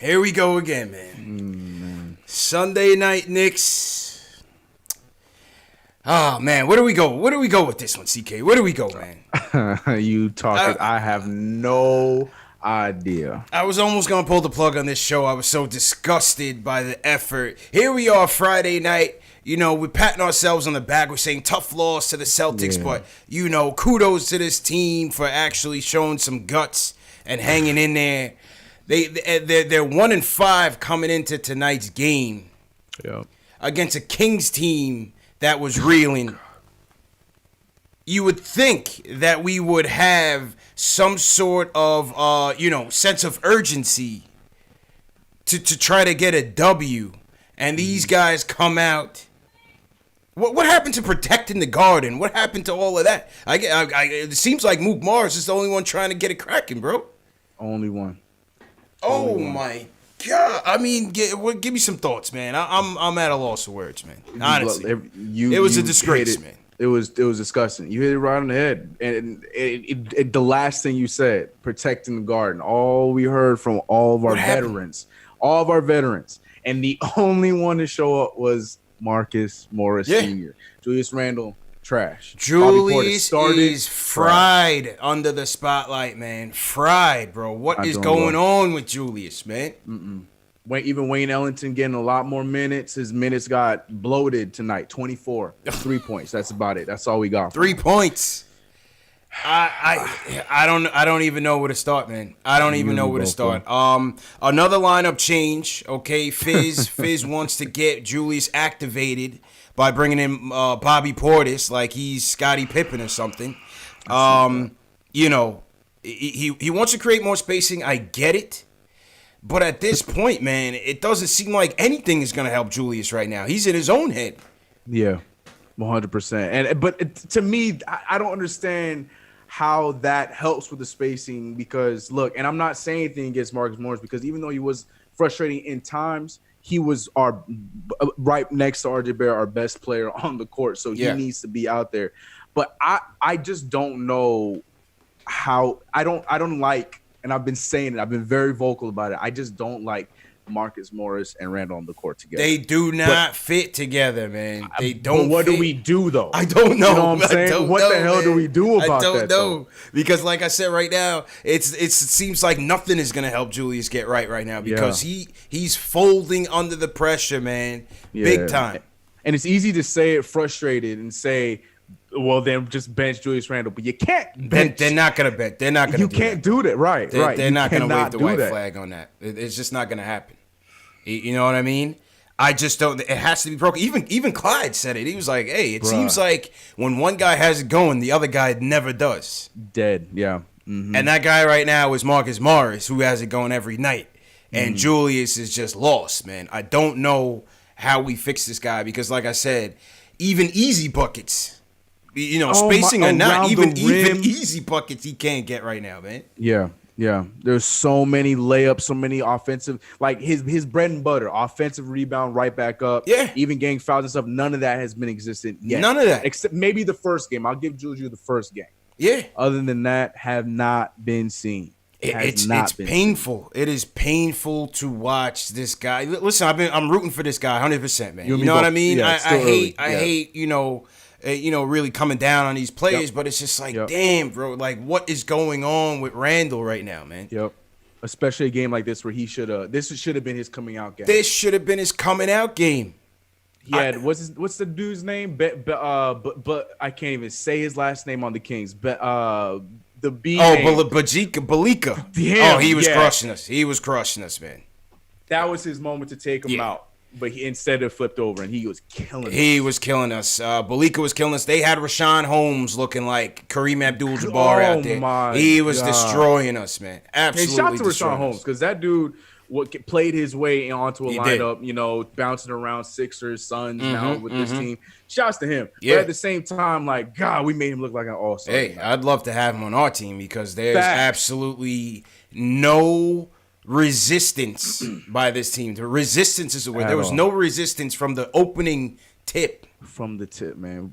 Here we go again, man. Sunday night Knicks. Oh man, where do we go? Where do we go with this one, CK? Where do we go, man? You talking? I have no idea. I was almost gonna pull the plug on this show. I was so disgusted by the effort. Here we are, Friday night. You know, we're patting ourselves on the back. We're saying tough loss to the Celtics, but you know, kudos to this team for actually showing some guts and hanging in there. They're 1-5 coming into tonight's game against a Kings team that was reeling. You would think that we would have some sort of sense of urgency to try to get a W, and these guys come out. What happened to protecting the garden? What happened to all of that? It seems like Mook Mars is the only one trying to get it cracking, bro. Only one. Oh my God! I mean, give me some thoughts, man. I'm at a loss of words, man. Honestly, it was a disgrace, man. It was disgusting. You hit it right on the head, and the last thing you said, protecting the garden. All we heard from all of our veterans, and the only one to show up was Marcus Morris Sr. Julius Randle. Trash. Julius is fried under the spotlight, man. Fried, bro. What is going on with Julius, man? Even Wayne Ellington getting a lot more minutes. His minutes got bloated tonight. 24. 3 points. That's about it. That's all we got. 3 points. I don't even know where to start, man. I don't even know where to start. Another lineup change. Okay, Fizz wants to get Julius activated by bringing in Bobby Portis like he's Scottie Pippen or something. You know, he wants to create more spacing. I get it. But at this point, man, it doesn't seem like anything is going to help Julius right now. He's in his own head. Yeah, 100%. But to me, I don't understand how that helps with the spacing because, look, and I'm not saying anything against Marcus Morris because even though he was frustrating in times, he was our right next to RJ Barrett, our best player on the court. So he needs to be out there. But I just don't know how I don't like, and I've been saying it, I've been very vocal about it. I just don't like Marcus Morris and Randle on the court together. They do not fit together, man. They don't. But what do we do though? I don't know. You know what I'm saying? What the hell do we do about that? I don't know. Because like I said right now, it seems like nothing is gonna help Julius get right now because he's folding under the pressure, man. Big time. And it's easy to say it frustrated and say, well, then just bench Julius Randle, but you can't bench. They're not gonna bench. They're not gonna. You can't do that, right? They're not gonna wave the white flag on that. It's just not gonna happen. You know what I mean? I just don't. It has to be broken. Even Clyde said it. He was like, "Hey, it seems like when one guy has it going, the other guy never does." Dead. Yeah. Mm-hmm. And that guy right now is Marcus Morris, who has it going every night, and Julius is just lost, man. I don't know how we fix this guy because, like I said, even easy buckets. You know, spacing or not, even easy buckets he can't get right now, man. Yeah. There's so many layups, so many offensive, like his bread and butter, offensive rebound right back up. Yeah. Even getting fouls and stuff. None of that has been existent yet. None of that. Except maybe the first game. I'll give Juju the first game. Yeah. Other than that, have not been seen. It's painful. It is painful to watch this guy. Listen, I'm rooting for this guy 100%, man. You know what I mean? Yeah, I hate, really coming down on these players, but it's just like, damn, bro, like what is going on with Randle right now, man? Yep. Especially a game like this where this should have been his coming out game. This should have been his coming out game. He had what's the dude's name? But I can't even say his last name on the Kings. The B. Balika. Yeah, he was crushing us. He was crushing us, man. That was his moment to take him out. But he instead of flipped over, and he was killing us. He was killing us. Balika was killing us. They had Rashawn Holmes looking like Kareem Abdul-Jabbar out there. He was destroying us, man. Absolutely. Hey, shout to Rashawn Holmes because that dude played his way onto a lineup, bouncing around Sixers, Suns now with this team. Shouts to him. Yeah. But at the same time, like, God, we made him look like an all-star. Hey, I'd love to have him on our team because there's absolutely no resistance by this team. The resistance is the word. There was no resistance from the opening tip. From the tip, man.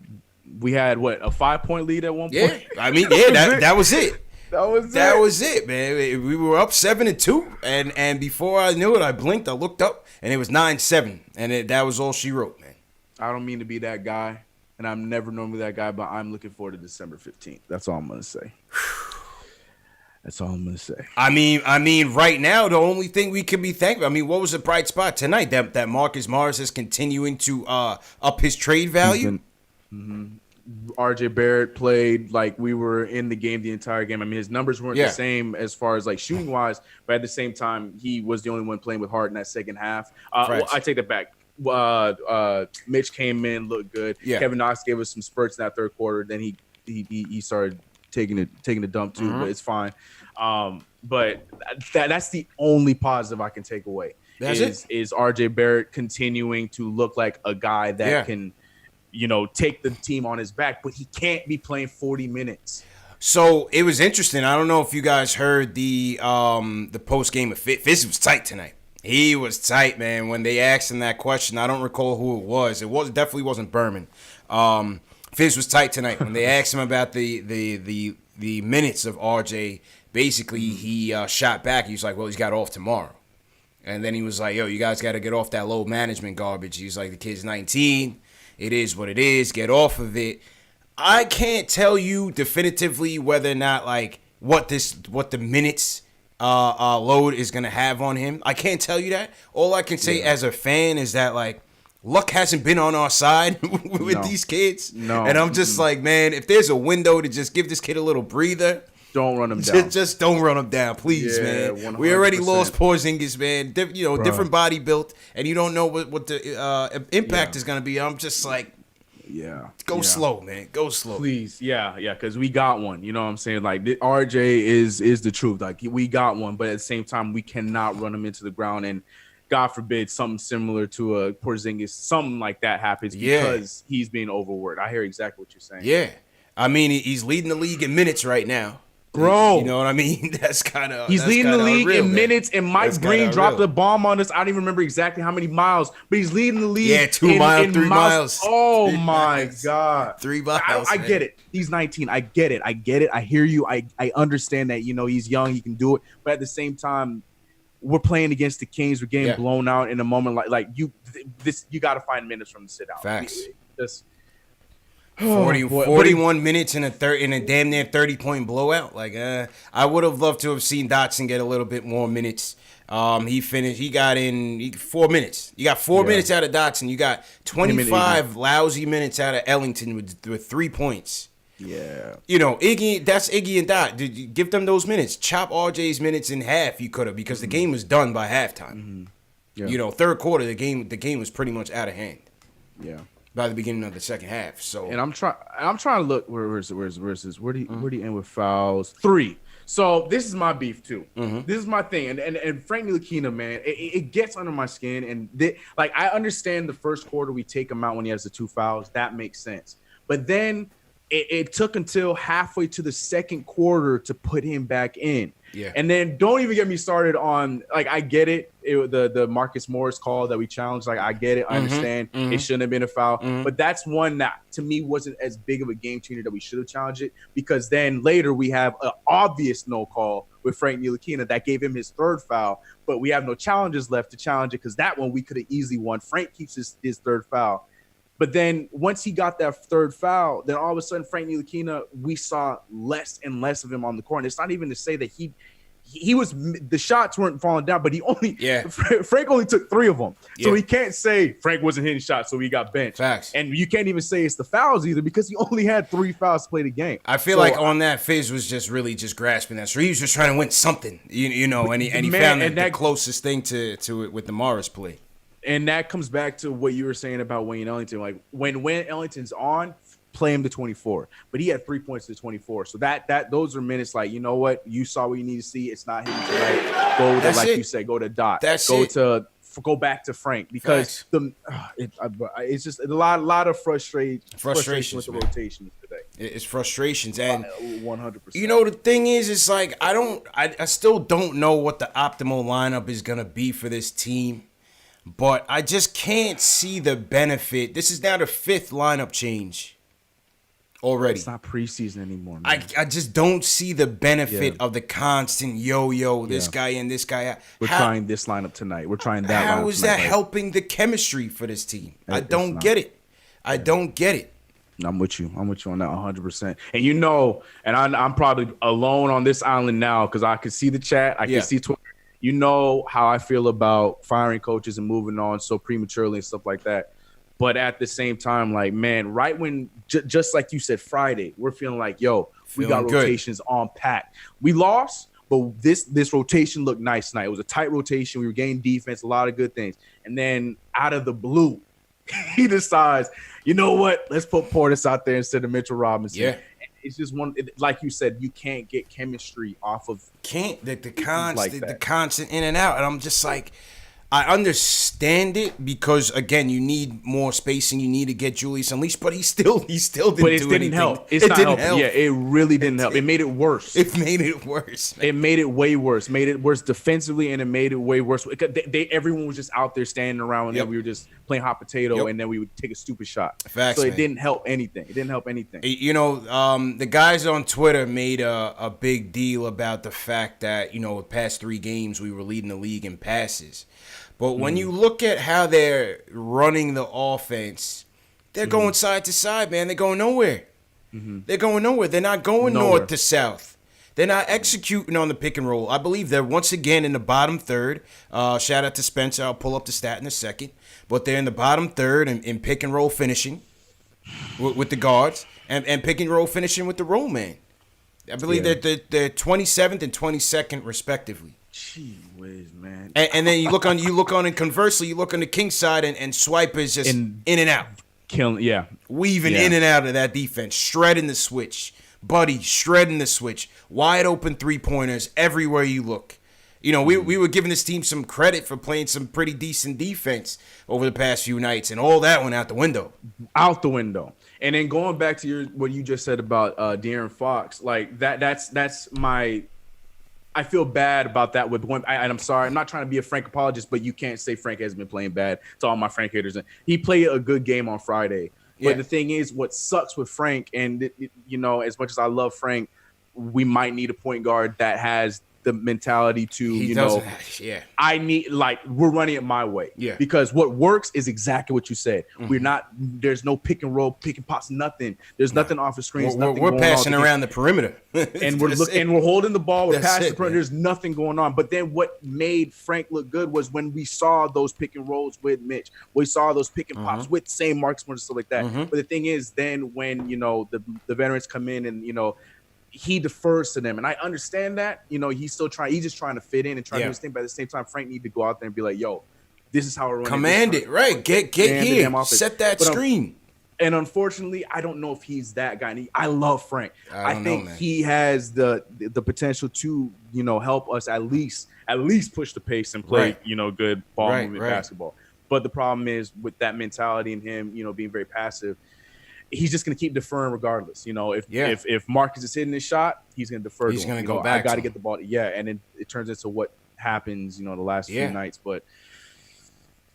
We had, a 5-point lead at one point? Yeah, I mean, that was it. That was it, man. We were up 7-2, and before I knew it, I blinked, I looked up, and it was 9-7, and that was all she wrote, man. I don't mean to be that guy, and I'm never normally that guy, but I'm looking forward to December 15th. That's all I'm gonna say. That's all I'm gonna say. I mean, right now the only thing we can be thankful. I mean, what was the bright spot tonight? That Marcus Morris is continuing to up his trade value. RJ Barrett played like we were in the game the entire game. I mean, his numbers weren't the same as far as like shooting wise, but at the same time, he was the only one playing with heart in that second half. Well, I take that back. Mitch came in, looked good. Yeah. Kevin Knox gave us some spurts in that third quarter. Then he started taking a dump too, but it's fine. But that's the only positive I can take away. Is RJ Barrett continuing to look like a guy that can, take the team on his back, but he can't be playing 40 minutes. So it was interesting. I don't know if you guys heard the post game of Fizz was tight tonight. He was tight, man. When they asked him that question, I don't recall who it was. It definitely wasn't Berman. Fizz was tight tonight when they asked him about the minutes of RJ. Basically, he shot back. He was like, "Well, he's got off tomorrow," and then he was like, "Yo, you guys got to get off that load management garbage." He's like, "The kid's 19. It is what it is. Get off of it." I can't tell you definitively whether or not what the minutes load is gonna have on him. I can't tell you that. All I can say as a fan is that luck hasn't been on our side with these kids. No. And I'm just like, man, if there's a window to just give this kid a little breather, don't run him down. Just don't run him down, please, man. 100%. We already lost Porzingis, man. Different body built, and you don't know what the impact is going to be. I'm just like, go slow, man. Go slow. Please, because we got one. You know what I'm saying? Like, RJ is the truth. Like, we got one, but at the same time, we cannot run him into the ground. And God forbid something similar to a Porzingis, something like that happens because he's being overworked. I hear exactly what you're saying. Yeah. I mean, he's leading the league in minutes right now. Bro, you know what I mean? That's kind of he's leading the league in minutes, and Mike Green dropped a bomb on us. I don't even remember exactly how many miles, but he's leading the league. Yeah, 2 miles, 3 miles. Oh my God, 3 miles. I get it. He's 19. I get it. I hear you. I understand that he's young. He can do it, but at the same time, we're playing against the Kings. We're getting blown out in a moment you got to find minutes from the sit out. Facts. 41 minutes in a damn near 30-point blowout. I would have loved to have seen Dotson get a little bit more minutes. He got in 4 minutes. You got 4 minutes out of Dotson. You got 25 lousy minutes out of Ellington with 3 points. Yeah. Iggy, that's Iggy and Dot. Did you give them those minutes? Chop RJ's minutes in half. You could have, because the game was done by halftime. Yeah. Third quarter, the game was pretty much out of hand. Yeah. By the beginning of the second half. So, and I'm trying to look where's this? Where do you end with fouls? 3. So this is my beef too. This is my thing, and Frank Ntilikina, man, it gets under my skin. And I understand the first quarter we take him out when he has the 2 fouls. That makes sense. But then it took until halfway to the second quarter to put him back in. Yeah. And then don't even get me started on I get it. The Marcus Morris call that we challenged. I get it. I understand. It shouldn't have been a foul. But that's one that to me wasn't as big of a game changer that we should have challenged it, because then later we have an obvious no call with Frank Ntilikina that gave him his 3rd foul, but we have no challenges left to challenge it, because that one we could have easily won. Frank keeps his 3rd foul. But then once he got that 3rd foul, then all of a sudden Frank Ntilikina, we saw less and less of him on the court. And it's not even to say that he was, the shots weren't falling down, but Frank only took 3 of them. So he can't say Frank wasn't hitting shots, so he got benched. Facts. And you can't even say it's the fouls either, because he only had 3 fouls to play the game. I feel like on that, Fizz was just really just grasping that. So he was just trying to win something, and he found the closest thing to it with the Morris play. And that comes back to what you were saying about Wayne Ellington. Like when Ellington's on, play him to 24. But he had 3 points to 24. So those are minutes like, you know what? You saw what you need to see. It's not him tonight. Go to, like you said, go to Dot. Go back to Frank, because it's just a lot of frustration with the rotations today. It's frustrations, and 100%. The thing is, it's like I still don't know what the optimal lineup is gonna be for this team. But I just can't see the benefit. This is now the 5th lineup change already. It's not preseason anymore, man. I just don't see the benefit of the constant yo-yo, this guy in, this guy out. We're trying this lineup tonight. We're trying that lineup How is that tonight. helping the chemistry for this team? I don't get it. I don't get it. I'm with you. I'm with you on that 100%. And you know, and I'm probably alone on this island now because I can see the chat. I can see Twitter. You know how I feel about firing coaches and moving on so prematurely and stuff like that. But at the same time, like, man, right when, just like you said, Friday, we're feeling like, yo, we got rotations on pack. We lost, but this rotation looked nice tonight. It was a tight rotation. We were getting defense, a lot of good things. And then out of the blue, he decides, you know what? Let's put Portis out there instead of Mitchell Robinson. Yeah. It's just like you said, you can't get chemistry off of the constant in and out. And I'm just like, I understand it because, again, you need more spacing. You need to get Julius unleashed, but he still didn't do anything. Didn't help. It didn't help. Yeah, it really didn't help. It made it worse. It made it worse. Man. It made it way worse. Made it worse defensively, and it made it way worse. Everyone was just out there standing around, and we were just playing hot potato, and then we would take a stupid shot. Facts, so it didn't help anything. It didn't help anything. You know, the guys on Twitter made a big deal about the fact that, you know, the past 3 games we were leading the league in passes. But when you look at how they're running the offense, they're going side to side, man. They're going nowhere. They're going nowhere. They're not going north to south. They're not executing on the pick and roll. I believe they're once again in the bottom third. Shout out to Spencer. I'll pull up the stat in a second. But they're in the bottom third in pick and roll finishing with the guards and pick and roll finishing with the roll man. I believe they're 27th and 22nd respectively. Gee whiz, man. And then you look on, and conversely, you look on the King side, and Swiper is just in and out. Weaving in and out of that defense, shredding the switch. Buddy, shredding the switch. Wide open 3-pointers everywhere you look. You know, we were giving this team some credit for playing some pretty decent defense over the past few nights, and all that went out the window. Out the window. And then going back to what you just said about De'Aaron Fox, like that's my – I feel bad about that with one. And I'm sorry, I'm not trying to be a Frank apologist, but you can't say Frank has been playing bad to all my Frank haters. He played a good game on Friday. But the thing is, what sucks with Frank, and you know, as much as I love Frank, we might need a point guard that has the mentality to, I need, like, we're running it my way. Yeah. Because what works is exactly what you said. There's no pick and roll, pick and pops, nothing. There's nothing off the screens. We're passing around the perimeter. and we're holding the ball. We're passing the perimeter. There's nothing going on. But then what made Frank look good was when we saw those pick and rolls with Mitch. We saw those pick and pops with same Marcus Morris and stuff like that. But the thing is, then when, you know, the veterans come in and, you know, he defers to them. And I understand that, you know, he's just trying to fit in and try to do his thing. But at the same time, Frank need to go out there and be like, yo, this is how we're running. Command it, right. Get here. Set that screen. And unfortunately, I don't know if he's that guy. And I love Frank. I think he has the potential to, you know, help us at least push the pace and play, you know, good ball movement basketball. But the problem is with that mentality and him, you know, being very passive, he's just going to keep deferring regardless. You know, if Marcus is hitting his shot, he's going to defer. He's going to go back. I got to get the ball. Yeah, and then it turns into what happens, you know, the last few nights. But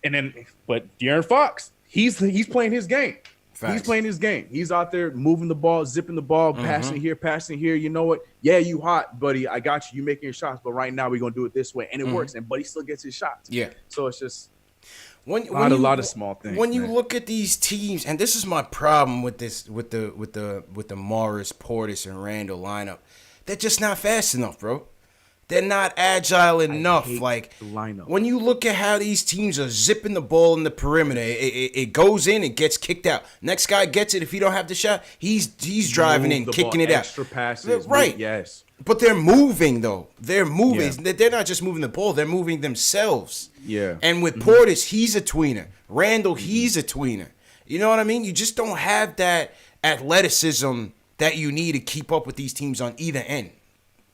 De'Aaron Fox, he's playing his game. Facts. He's playing his game. He's out there moving the ball, zipping the ball, passing here. You know what? Yeah, you hot, buddy. I got you. You making your shots, but right now we're going to do it this way, and it works. And buddy still gets his shots. Yeah. So it's just. A lot of small things. When you look at these teams, and this is my problem with this, with the Morris, Portis, and Randle lineup, they're just not fast enough, bro. They're not agile enough. Like, when you look at how these teams are zipping the ball in the perimeter, it goes in, it gets kicked out. Next guy gets it. If he don't have the shot, he's driving in, kicking it out. Extra passes. Right. Yes. But they're moving, though. They're moving. Yeah. They're not just moving the ball. They're moving themselves. Yeah. And with Portis, he's a tweener. Randle, he's a tweener. You know what I mean? You just don't have that athleticism that you need to keep up with these teams on either end.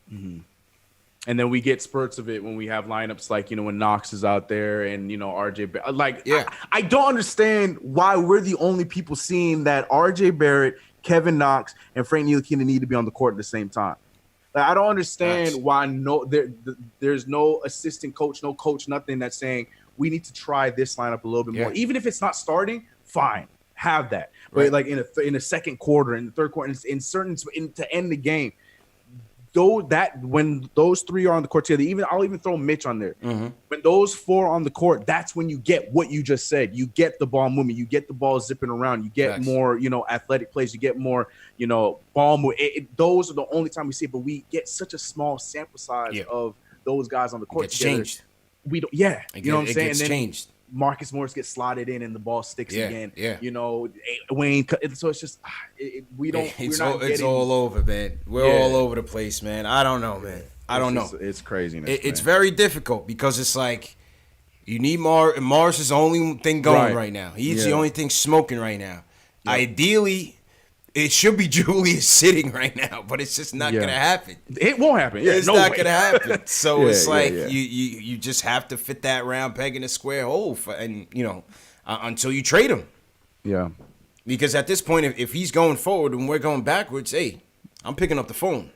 And then we get spurts of it when we have lineups like, you know, when Knox is out there and, you know, RJ Barrett. Like, I don't understand why we're the only people seeing that RJ Barrett, Kevin Knox, and Frank Ntilikina need to be on the court at the same time. Like, I don't understand why there's no assistant coach, no coach, nothing that's saying we need to try this lineup a little bit more. Even if it's not starting, fine. have that. But like in the second quarter, in the third quarter, to end the game, when those three are on the court together, I'll even throw Mitch on there. Mm-hmm. When those four are on the court, that's when you get what you just said. You get the ball movement, you get the ball zipping around, you get more, athletic plays, you get more, ball move. Those are the only time we see it, but we get such a small sample size of those guys on the court. It gets changed. We don't, you know what I'm saying? It gets changed. Marcus Morris gets slotted in and the ball sticks again. Yeah. Wayne. So it's just it's all over, man. We're all over the place, man. I don't know, man. I don't know. It's craziness. It's very difficult because it's like you need Morris is the only thing going right now. He's the only thing smoking right now. Yep. Ideally, it should be Julius sitting right now, but it's just not gonna happen. It won't happen. Yeah, it's not gonna happen. So it's like you just have to fit that round peg in a square hole, until you trade him. Yeah. Because at this point, if he's going forward and we're going backwards, hey, I'm picking up the phone.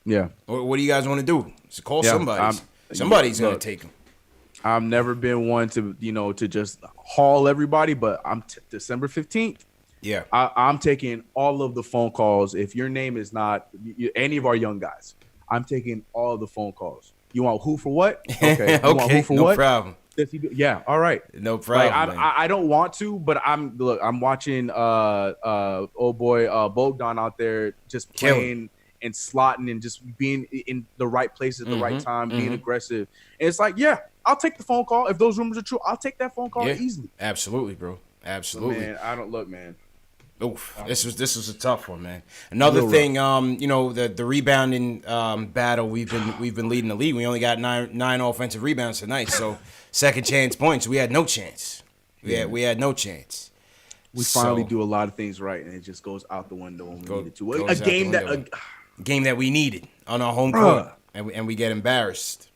Yeah. What do you guys want to do? So call somebody. Somebody's gonna take him. I've never been one to just haul everybody, but I'm December 15th. Yeah, I'm taking all of the phone calls. If your name is not any of our young guys, I'm taking all of the phone calls. You want who for what? Okay. You want who for no what? Problem. Yeah, all right. No problem. I don't want to, but I'm watching old boy Bogdan out there just playing and slotting and just being in the right place at the right time, being aggressive. And it's like, yeah, I'll take the phone call. If those rumors are true, I'll take that phone call easily. Absolutely, bro. Absolutely. Man, I don't look, man. Oof, this was a tough one, man. Another thing, the rebounding battle we've been leading the league. We only got nine offensive rebounds tonight, so second chance points. We had no chance. We had no chance. We finally do a lot of things right, and it just goes out the window when we needed to. A game that we needed on our home court, and we get embarrassed.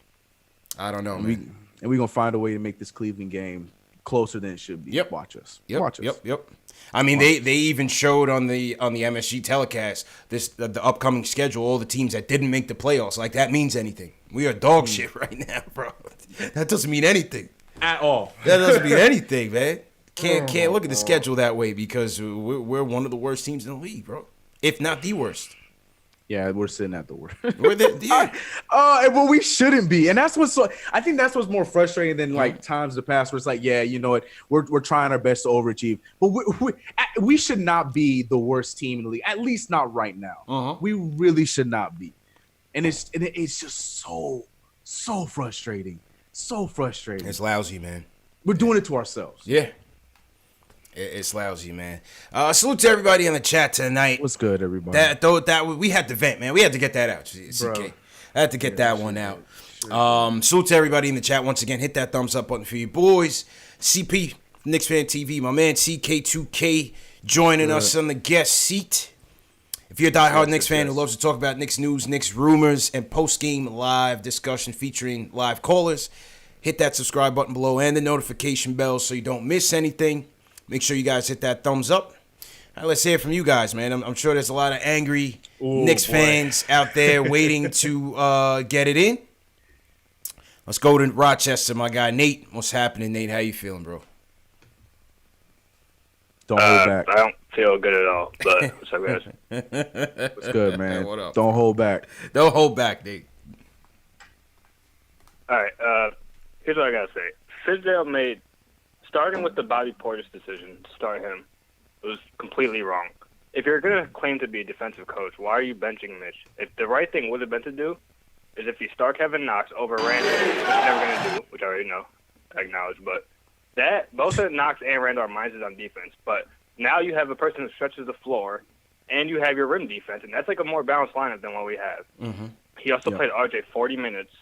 I don't know, man. And we're gonna find a way to make this Cleveland game closer than it should be. Yep. Watch us. Watch us. Yep. I mean, they even showed on the MSG telecast the upcoming schedule, all the teams that didn't make the playoffs. Like that means anything. We are dog shit right now, bro. That doesn't mean anything at all. That doesn't mean anything, man. Can't look at the schedule that way because we're one of the worst teams in the league, bro. If not the worst. Yeah, we're sitting at the worst. Well, we shouldn't be, and that's what's. I think that's what's more frustrating than like times in the past where it's like, yeah, you know what, we're trying our best to overachieve, but we should not be the worst team in the league, at least not right now. We really should not be, and it's just so frustrating, so frustrating. It's lousy, man. We're doing it to ourselves. Yeah. It's lousy, man. Salute to everybody in the chat tonight. What's good, everybody? That we had to vent, man. We had to get that out. It's okay. I had to get that one out. Salute to everybody in the chat once again. Hit that thumbs up button for you boys. CP, KnicksFanTV, my man CK2K joining us on the guest seat. If you're a diehard Knicks fan who loves to talk about Knicks news, Knicks rumors, and post-game live discussion featuring live callers, hit that subscribe button below and the notification bell so you don't miss anything. Make sure you guys hit that thumbs up. All right, let's hear from you guys, man. I'm sure there's a lot of angry Knicks fans out there waiting to get it in. Let's go to Rochester, my guy Nate. What's happening, Nate? How you feeling, bro? Don't hold back. I don't feel good at all, but what's up, guys? What's good, man? What up? Don't hold back. Don't hold back, Nate. All right, here's what I got to say. Fizdale made... Starting with the Bobby Portis decision to start him was completely wrong. If you're going to claim to be a defensive coach, why are you benching Mitch? If the right thing would have been to do is if you start Kevin Knox over Randle, which you're never going to do, which I already know, I acknowledge, but both of Knox and Randle are minded on defense. But now you have a person who stretches the floor, and you have your rim defense, and that's like a more balanced lineup than what we have. Mm-hmm. He also played RJ 40 minutes.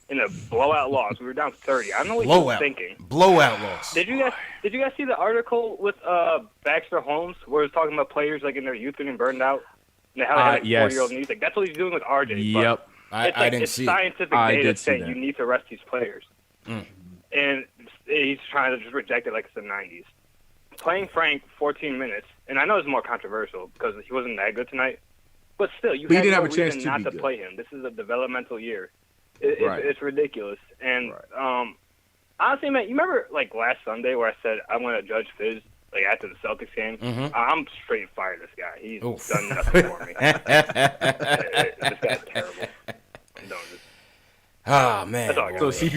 In a blowout loss, we were down 30. I don't know what he was thinking. Blowout loss. Did you guys see the article with Baxter Holmes where he was talking about players like in their youth getting burned out and how they had 4-year-old knees? Like, that's what he's doing with RJ. Yep, I didn't see. It's scientific data saying you need to rest these players, and he's trying to just reject it like it's the 90s. Playing Frank 14 minutes, and I know it's more controversial because he wasn't that good tonight, but still, you didn't have a chance not to play him. This is a developmental year. It's ridiculous. And honestly, man, you remember like last Sunday where I said I'm going to judge Fizz like after the Celtics game, Mm-hmm. I'm straight fired this guy. He's Oof. done nothing for me. This guy's terrible. Oh man. That's all I got. So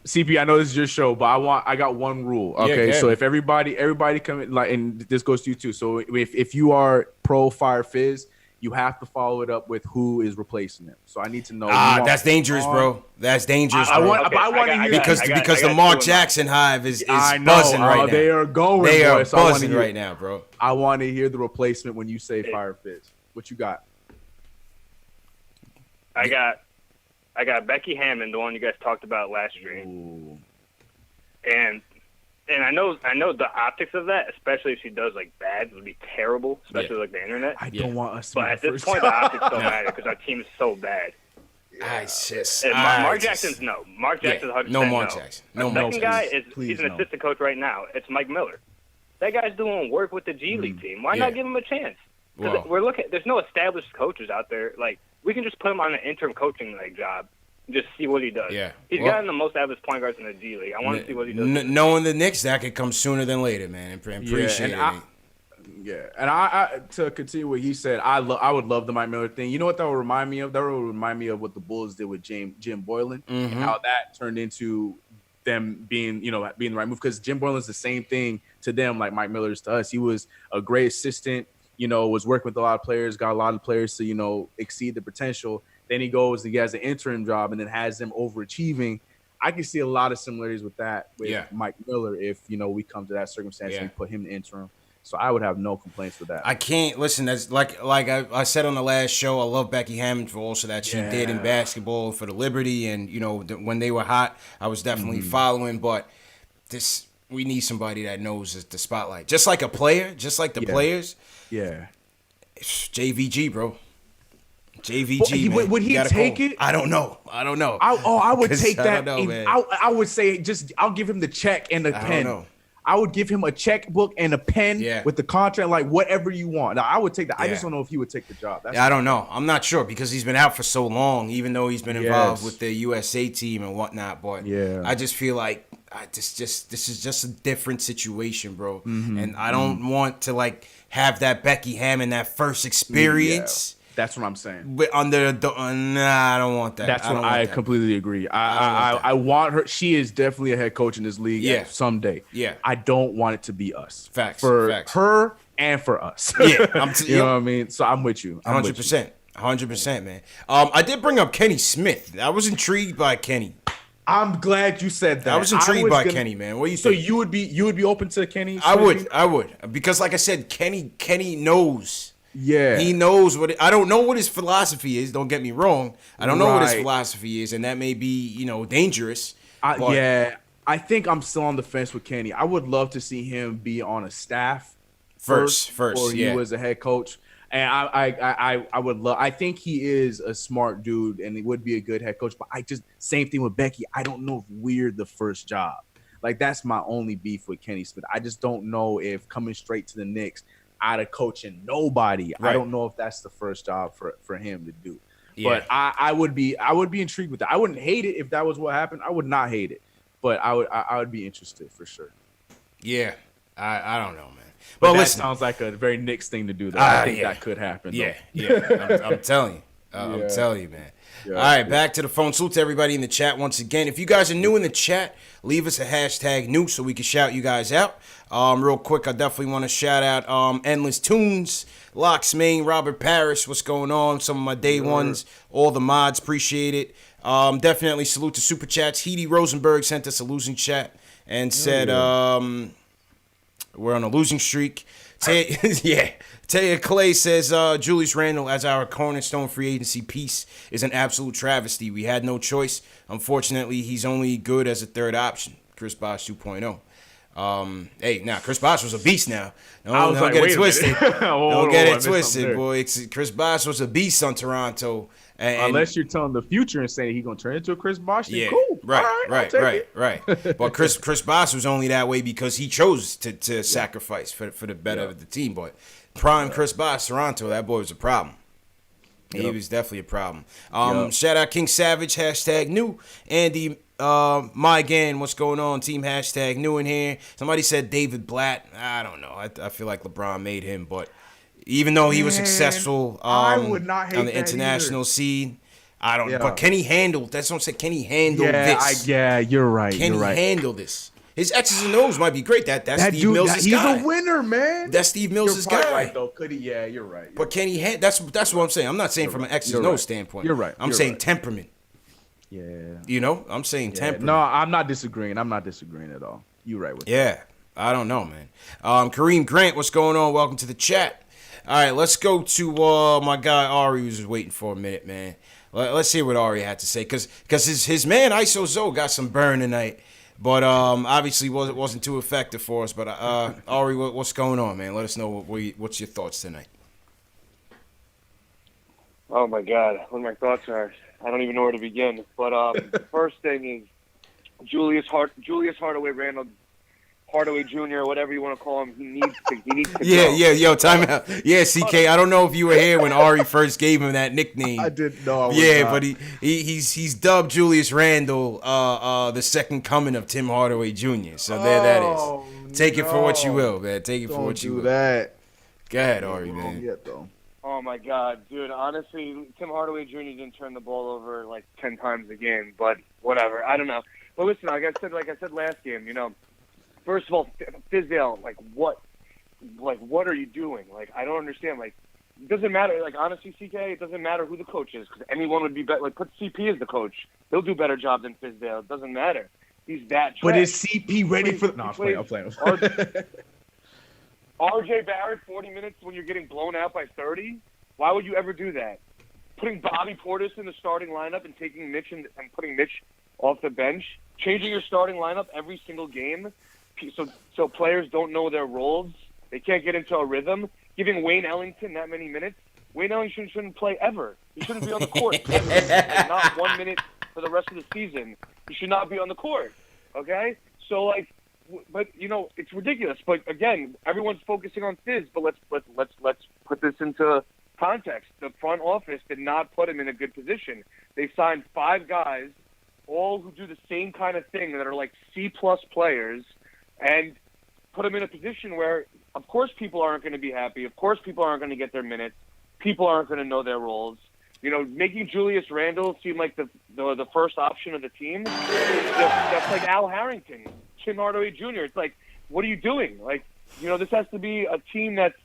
CP, I know this is your show, but I got one rule. Okay, Yeah, so if everybody come in, like, and this goes to you too. So if you are pro Fire Fizz, you have to follow it up with who is replacing them. So I need to know. That's dangerous, bro. That's dangerous, bro. I want to hear because the Mark Jackson hive is buzzing right now. They are going. They are so buzzing right now, bro. I want to hear the replacement when you say Fire Fizz. What you got? I got Becky Hammond, the one you guys talked about last stream. Ooh. And I know the optics of that, especially if she does like bad, would be terrible, especially like the internet. I don't want us to. But at this point, the optics don't matter because our team is so bad. Mark Jackson's no. Mark Jackson's 100% no. Mark Jackson. No. The second guy please he's an assistant coach right now. It's Mike Miller. That guy's doing work with the G League team. Why not give him a chance? Because we're looking. There's no established coaches out there. Like we can just put him on an interim coaching job. Just see what he does. Yeah. He's gotten the most out of his point guards in the G League. I want to see what he does. Knowing the Knicks, that could come sooner than later, man. Appreciate it. And I to continue what he said, I would love the Mike Miller thing. You know what that would remind me of? That would remind me of what the Bulls did with Jim Boylan and how that turned into them being the right move. Because Jim Boylan's the same thing to them like Mike Miller is to us. He was a great assistant, was working with a lot of players, got a lot of players to, exceed the potential. Then he goes, he has an interim job and then has them overachieving. I can see a lot of similarities with that with Mike Miller if, we come to that circumstance and put him in interim. So I would have no complaints with that. I can't listen. That's like I said on the last show. I love Becky Hammond for also that she did in basketball for the Liberty, and when they were hot, I was definitely following. But we need somebody that knows the spotlight, just like a player, just like the players. Yeah, JVG, bro. JVG, man. Would he take it? I don't know. I would take that. I don't know, man. I would say I'll give him the check and the pen. Don't know. I would give him a checkbook and a pen with the contract, like whatever you want. Now, I would take that. I just don't know if he would take the job. I don't know. I'm not sure because he's been out for so long, even though he's been involved with the USA team and whatnot. But I just feel like this is just a different situation, bro. And I don't want to have that Becky Hammond, that first experience. That's what I'm saying. But I don't want that. That's what I completely agree. I want her. She is definitely a head coach in this league someday. Yeah. I don't want it to be us. Facts. For her and for us. You know what I mean? So I'm with you. 100%. 100%, man. I did bring up Kenny Smith. I was intrigued by Kenny. I'm glad you said that. I was intrigued by Kenny, man. What do you think? So you would be open to Kenny? I would. Because like I said, Kenny knows. Yeah, he knows I don't know what his philosophy is. Don't get me wrong. I don't know what his philosophy is, and that may be dangerous. I think I'm still on the fence with Kenny. I would love to see him be on a staff first, or he was a head coach. And I would love. I think he is a smart dude, and he would be a good head coach. But same thing with Becky. I don't know if we're the first job. That's my only beef with Kenny Smith. I just don't know if coming straight to the Knicks out of coaching nobody. Right. I don't know if that's the first job for him to do. Yeah. But I would be intrigued with that. I wouldn't hate it if that was what happened. I would not hate it, but I would be interested for sure. Yeah, I don't know, man. But that sounds like a very Knicks thing to do. Though. I think that could happen. Yeah. I'm telling you. I'm telling you, man. Yeah, all right, back to the phone. Salute to everybody in the chat once again. If you guys are new in the chat, leave us a hashtag new so we can shout you guys out. Real quick, I definitely want to shout out Endless Tunes, Locks Main, Robert Parrish. What's going on? Some of my day ones, all the mods, appreciate it. Definitely salute to Super Chats. Heidi Rosenberg sent us a losing chat and said we're on a losing streak. Taya Clay says Julius Randle as our cornerstone free agency piece is an absolute travesty. We had no choice. Unfortunately, he's only good as a third option. Chris Bosh 2.0. Chris Bosh was a beast now. Don't get it twisted. Don't get it twisted, boy. Chris Bosh was a beast on Toronto. Unless you're telling the future and saying he's going to turn into a Chris Bosh, then cool. Right. But Chris Bosh was only that way because he chose to sacrifice for the better of the team. But prime Chris Bosh, Toronto, that boy was a problem. He was definitely a problem. Shout out King Savage, hashtag new. Andy My again, what's going on? Team hashtag new in here. Somebody said David Blatt. I don't know. I feel like LeBron made him, but even though he was successful I would not hate on the that international scene, I don't know. Yeah. But can he handle? That's what I'm saying. Can he handle this? You're right. Can you're he right. handle this? His X's and O's might be great. That's That Steve dude, Mills' he's guy. a winner, man. That's Steve Mills' You're guy. right, though. Could he? Yeah, you're right. But can he? That's what I'm saying. I'm not saying from an X's and O's standpoint. You're right. I'm You're saying right. temperament. Yeah. You know, I'm saying temperament. No, I'm not disagreeing. I'm not disagreeing at all. You're right with that. Yeah, I don't know, man. Kareem Grant, what's going on? Welcome to the chat. All right, let's go to my guy Ari, who's just waiting for a minute, man. Let's hear what Ari had to say, because his man ISO Zoe got some burn tonight, but obviously wasn't too effective for us. But Ari, what's going on, man? Let us know what's your thoughts tonight. Oh my God, what my thoughts are. I don't even know where to begin. But the first thing is Julius Hardaway Randle, Hardaway Jr., whatever you want to call him. He needs to go. Time out. Yeah, CK. I don't know if you were here when Ari first gave him that nickname. I didn't know. But he's dubbed Julius Randle the second coming of Tim Hardaway Jr. So there that is. Take it for what you will, man. Take it for what you will. That. Go ahead, Ari, man. Yet, though. Oh my God, dude! Honestly, Tim Hardaway Jr. didn't turn the ball over like 10 times a game, but whatever. I don't know. But listen, like I said last game, you know, first of all, Fizdale, what are you doing? Like, I don't understand. Like, it doesn't matter. Like, honestly, CK, it doesn't matter who the coach is, because anyone would be better. Like, put CP as the coach. He'll do a better job than Fizdale. It doesn't matter. He's that trash. But is CP ready for? No, I'm playing. RJ Barrett, 40 minutes when you're getting blown out by 30? Why would you ever do that? Putting Bobby Portis in the starting lineup and taking Mitch and putting Mitch off the bench, changing your starting lineup every single game, so players don't know their roles, they can't get into a rhythm, giving Wayne Ellington that many minutes. Wayne Ellington shouldn't play ever. He shouldn't be on the court ever. Like, not 1 minute for the rest of the season. He should not be on the court. Okay? So, like, but you know, it's ridiculous. But again, everyone's focusing on Fizz. But let's put this into context. The front office did not put him in a good position. They signed 5 guys, all who do the same kind of thing, that are like C-plus players, and put him in a position where, of course, people aren't going to be happy. Of course, people aren't going to get their minutes. People aren't going to know their roles. You know, making Julius Randle seem like the first option of the team, that's like Al Harrington, Tim Hardaway Jr. It's like, what are you doing? Like, you know, this has to be a team that's,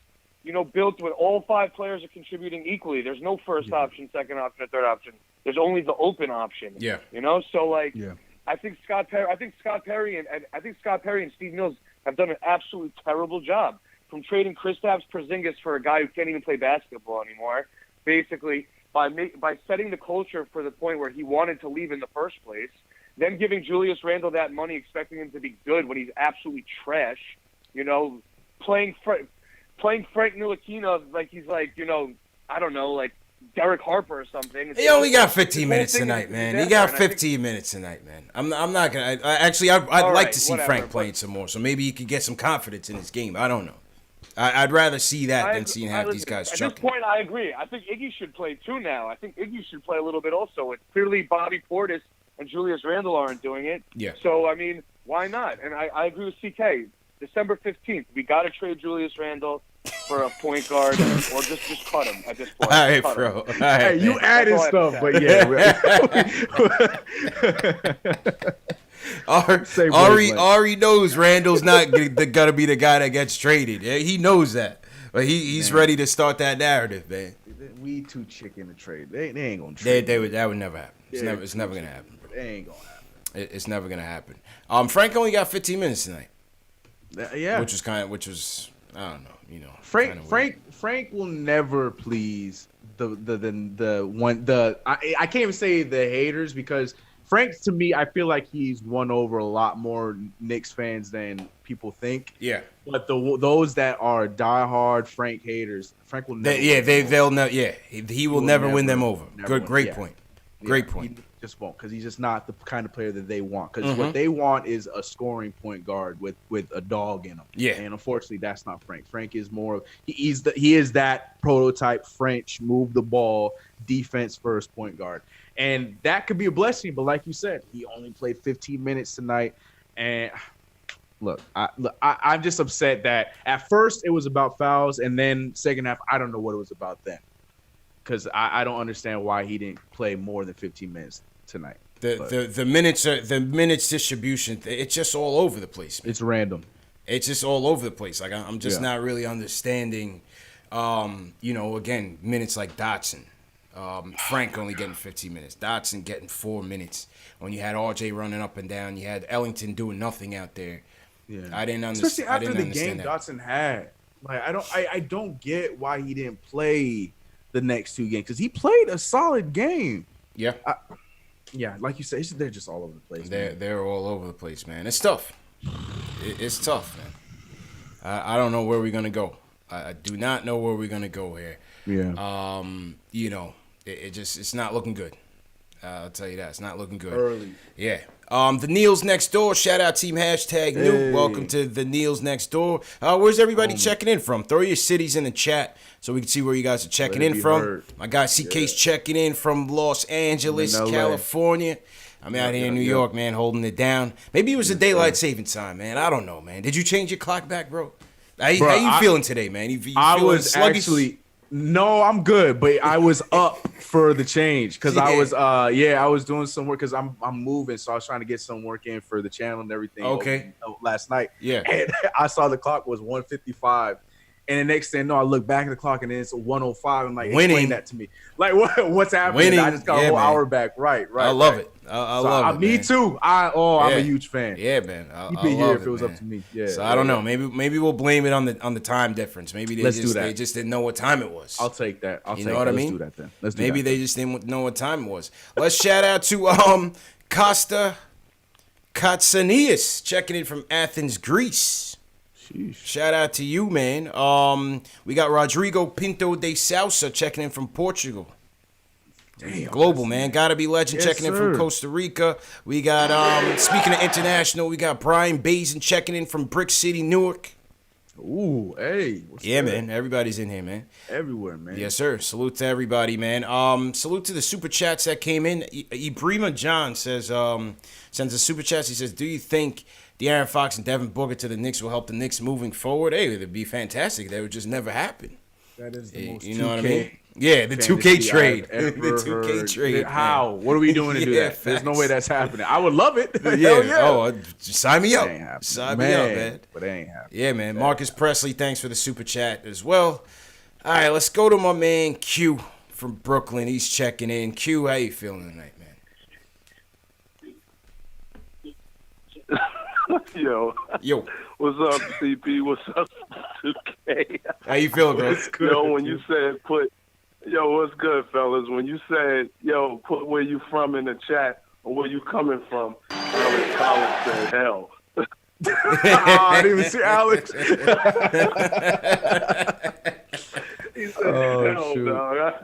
you know, built with all 5 players are contributing equally. There's no first option, second option, or third option. There's only the open option. Yeah. You know, so like, I think Scott Perry and Steve Mills have done an absolutely terrible job, from trading Kristaps Porzingis for a guy who can't even play basketball anymore, basically by setting the culture for the point where he wanted to leave in the first place, then giving Julius Randle that money, expecting him to be good when he's absolutely trash. You know, playing Frank Ntilikina like he's like, you know, I don't know, like Derek Harper or something. He only got 15 minutes tonight, man. He got 15 minutes tonight, man. I'm not gonna. I'd like to see Frank playing some more, so maybe he could get some confidence in his game. I don't know. I'd rather see that than seeing half these guys chucking. At this point, I agree. I think Iggy should play too now. I think Iggy should play a little bit also. It's clearly Bobby Portis and Julius Randle aren't doing it. Yeah. So, I mean, why not? And I agree with CK. December 15th, we got to trade Julius Randle for a point guard, or just cut him at this point. All right, bro. All right, hey, you added stuff, but yeah. Ari knows Randall's not gonna be the guy that gets traded. Yeah, he knows that, but he's ready to start that narrative, man. We too chicken to trade. They ain't gonna trade. That would never happen. It's never gonna happen. They ain't gonna happen. It's never gonna happen. Frank only got 15 minutes tonight. Yeah, which was I don't know, you know. Frank will never please I can't even say the haters, because Frank, to me, I feel like he's won over a lot more Knicks fans than people think. Yeah. But those that are diehard Frank haters, Frank will never. He will never win them over. Great point. Great point. Just won't, because he's just not the kind of player that they want. Because what they want is a scoring point guard with a dog in him. Yeah. And unfortunately, that's not Frank. Frank is more he is that prototype French move the ball defense first point guard, and that could be a blessing. But like you said, he only played 15 minutes tonight, and look, I'm just upset that at first it was about fouls, and then second half I don't know what it was about then. Because I don't understand why he didn't play more than 15 minutes tonight. The minutes distribution, it's just all over the place, man. It's random. It's just all over the place. Like I'm just not really understanding. Again, minutes like Dotson, Frank only getting 15 minutes, Dotson getting 4 minutes. When you had RJ running up and down, you had Ellington doing nothing out there. Yeah, I didn't understand. Especially after the game Dotson had. Like I don't get why he didn't play the next 2 games, because he played a solid game. Yeah. Like you said, they're just all over the place. They're all over the place, man. It's tough. It's tough, man. I don't know where we're gonna go. I do not know where we're gonna go here. Yeah. It's not looking good. I'll tell you that. It's not looking good. Early. Yeah. The Neils Next Door. Shout out team hashtag new. Hey. Welcome to the Neils Next Door. Where's everybody checking in from? Throw your cities in the chat so we can see where you guys are checking in from. Heard. My guy CK's checking in from Los Angeles, California. I'm out here in New York, man, holding it down. Maybe it was a daylight saving time, man. I don't know, man. Did you change your clock back, bro? How you feeling today, man? You I feeling was sluggish? actually no, I'm good, but I was up for the change because I was doing some work because I'm moving, so I was trying to get some work in for the channel and everything. Okay. Last night, and I saw the clock was 1:55, and the next thing I look back at the clock and it's 1:05. I'm like, explain that to me. Like what's happening? Winning. I just got a whole hour back. Right. I love it. I love it. Me man. too. I'm a huge fan. Yeah, man. You'd be here if it was up to me. Yeah. So I don't know. Maybe we'll blame it on the time difference. Maybe they just didn't know what time it was. I'll take that. You know what I mean? Let's do that then. Let's do maybe that they just didn't know what time it was. Let's shout out to Costa Katsanias checking in from Athens, Greece. Sheesh. Shout out to you, man. We got Rodrigo Pinto de Sousa checking in from Portugal. Damn, Global, man. Gotta be legend checking in from Costa Rica. We got, speaking of international, we got Brian Bazin checking in from Brick City, Newark. Ooh, hey. Yeah, man. Everybody's in here, man. Everywhere, man. Yes, sir. Salute to everybody, man. Salute to the super chats that came in. Ibrima John says, sends a super chat. He says, do you think De'Aaron Fox and Devin Booker to the Knicks will help the Knicks moving forward? Hey, it'd be fantastic. That would just never happen. That is the most you know what I mean? Yeah, the 2K trade. The 2K trade. How? What are we doing to do that? Facts. There's no way that's happening. I would love it. Yeah. Hell yeah. Oh, sign me up. Sign me up, man. But it ain't happening. Yeah, man. Marcus Presley, thanks for the super chat as well. All right, let's go to my man Q from Brooklyn. He's checking in. Q, how you feeling tonight, man? Yo. What's up, CP? What's up, 2K? How you feeling, bro? Yo, when you said what's good, fellas? When you said, put where you from in the chat or where you coming from, Alex said hell. I didn't even see Alex. He said hell, shoot. dog.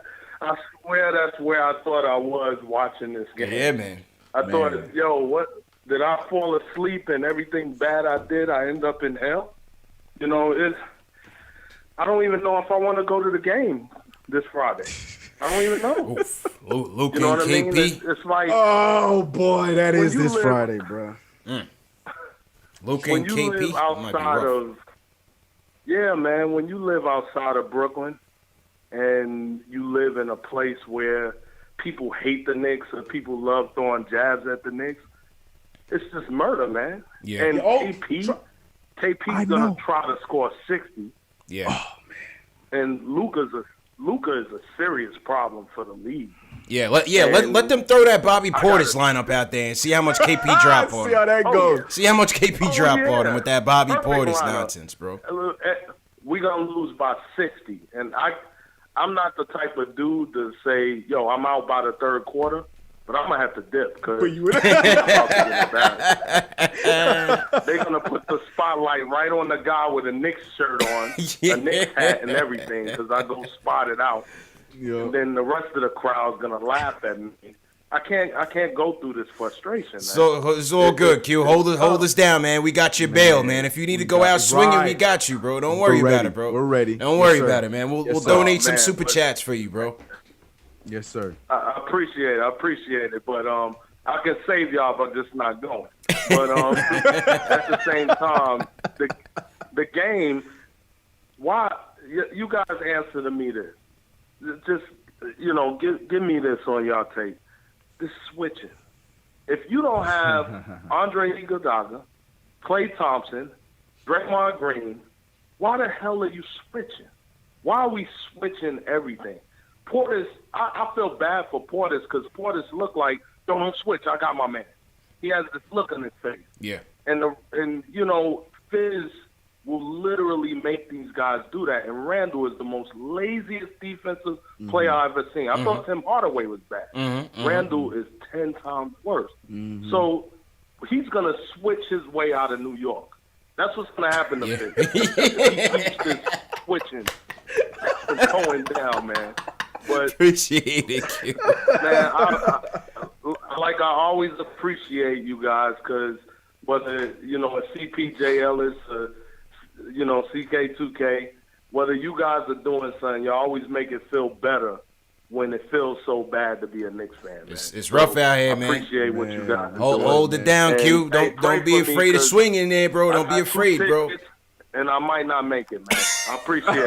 I swear that's where I thought I was watching this game. Yeah, man. I thought, what? Did I fall asleep and everything bad I did, I end up in hell? I don't even know if I want to go to the game this Friday. I don't even know. Luke you know and what KP. I mean? It's like, oh boy, that is this Friday, bro. Luke when and you KP. live outside of, man, when you live outside of Brooklyn and you live in a place where people hate the Knicks or people love throwing jabs at the Knicks, it's just murder, man. Yeah. And KP's gonna try to score 60. Yeah. Oh man. And Luka is a serious problem for the league. Yeah. Let them throw that Bobby Portis lineup out there and see how much KP drop on him. See how that goes. Yeah. See how much KP drop on him with that Bobby Portis lineup. nonsense, bro. We're gonna lose by 60, and I'm not the type of dude to say, I'm out by the third quarter. But I'm going to have to dip because they're going to put the spotlight right on the guy with a Knicks shirt on, a Knicks hat and everything because I go spot it out. Yeah. And then the rest of the crowd's going to laugh at me I can't go through this frustration, man. So it's all good, Q. Hold us down, man. We got your bail, man. If you need to go out swinging, we got you, bro. Don't worry about it, bro. We're ready. Don't worry about it, man. We'll donate some super chats for you, bro. Yes, sir. I appreciate it, but I can save y'all, but just not going. But at the same time, the game. Why you guys answer to me this? Just give me this on y'all tape. This switching. If you don't have Andre Iguodala, Klay Thompson, Draymond Green, why the hell are you switching? Why are we switching everything? Portis, I feel bad for Portis because Portis look like, don't switch, I got my man. He has this look on his face. Yeah. And Fizz will literally make these guys do that. And Randle is the most laziest defensive player I've ever seen. I thought Tim Hardaway was bad. Randle is 10 times worse. So he's going to switch his way out of New York. That's what's going to happen to Fizz. He keeps this switching going down, man. But, appreciate it, Q. Man, I always appreciate you guys because whether, a CPJ Ellis, CK2K, whether you guys are doing something, you always make it feel better when it feels so bad to be a Knicks fan, man. It's rough out here, man. I appreciate what you guys are doing. Hold it down, Q. Don't be afraid of swinging there, bro. Don't be afraid, bro. And I might not make it, man. I appreciate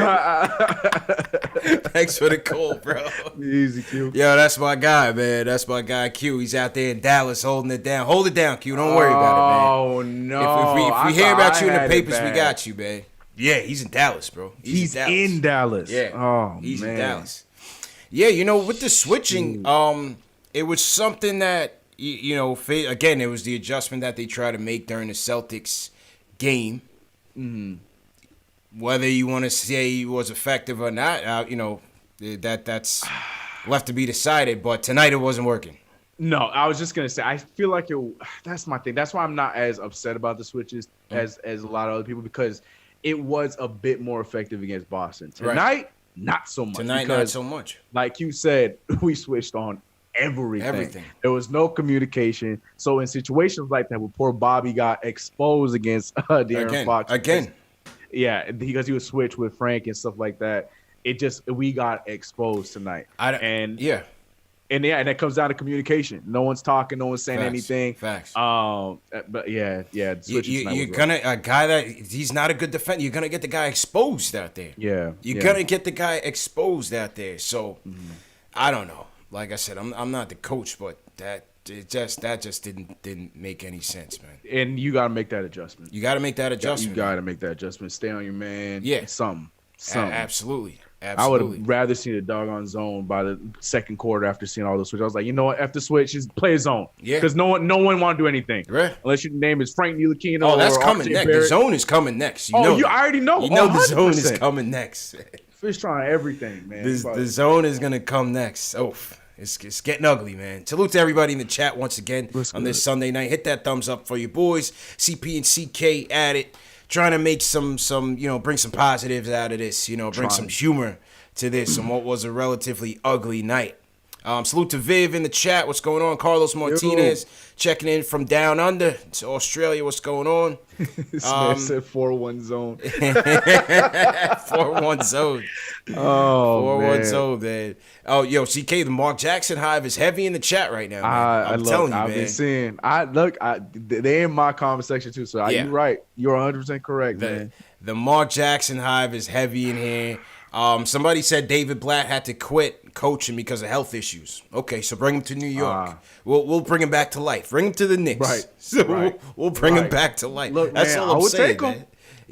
it. Thanks for the call, bro. Easy, Q. Yo, that's my guy, man. That's my guy, Q. He's out there in Dallas holding it down. Hold it down, Q. Don't worry about it, man. Oh, no. If we hear about you in the papers, we got you, man. Yeah, he's in Dallas, bro. He's in Dallas. Yeah. Oh, he's man. in Dallas. Yeah, with the switching, it was something that, again, it was the adjustment that they tried to make during the Celtics game. Whether you want to say he was effective or not, that's left to be decided. But tonight it wasn't working. No, I was just gonna say I feel like that's my thing. That's why I'm not as upset about the switches as a lot of other people because it was a bit more effective against Boston. Tonight, not so much. Not so much. Like you said, we switched on everything. There was no communication. So in situations like that, where poor Bobby got exposed against De'Aaron Fox again. Yeah, because he was switched with Frank and stuff like that. We got exposed tonight. And that comes down to communication. No one's talking, no one's saying anything. Facts. But you're gonna a guy that he's not a good defender. You're gonna get the guy exposed out there. Yeah, you're gonna get the guy exposed out there. So I don't know. Like I said, I'm not the coach, but that just didn't make any sense, man. And you gotta make that adjustment. You gotta make that adjustment. You gotta make that adjustment. Stay on your man. Yeah, something. Absolutely. I would have rather seen a doggone zone by the second quarter after seeing all the switch. I was like, you know what? After switch, just play a zone. Yeah. Because no one want to do anything. Right. Unless your name is Frank Ntilikina. Oh, that's coming next. The zone is coming next. I already know. You know the zone is coming next. Fish trying everything, man. The zone is gonna come next. Oh, it's getting ugly, man. Salute to everybody in the chat once again on this Sunday night. Hit that thumbs up for your boys. CP and CK at it. Trying to make some bring some positives out of this. Bring some humor to this on what was a relatively ugly night. Salute to Viv in the chat. What's going on? Carlos Martinez checking in from down under to Australia. What's going on? This man said 4-1 zone. 4-1 zone. Oh, 4-1 zone, man. Oh, yo, CK, the Mark Jackson hive is heavy in the chat right now, man. I'm telling you, man. I've been seeing. They in my comment section too, so you're right. You're 100% correct, man. The Mark Jackson hive is heavy in here. Somebody said David Blatt had to quit coaching because of health issues. Okay, so bring him to New York. We'll bring him back to life. Bring him to the Knicks. Right. So we'll bring him back to life. Look, that's man, all I'm saying, man.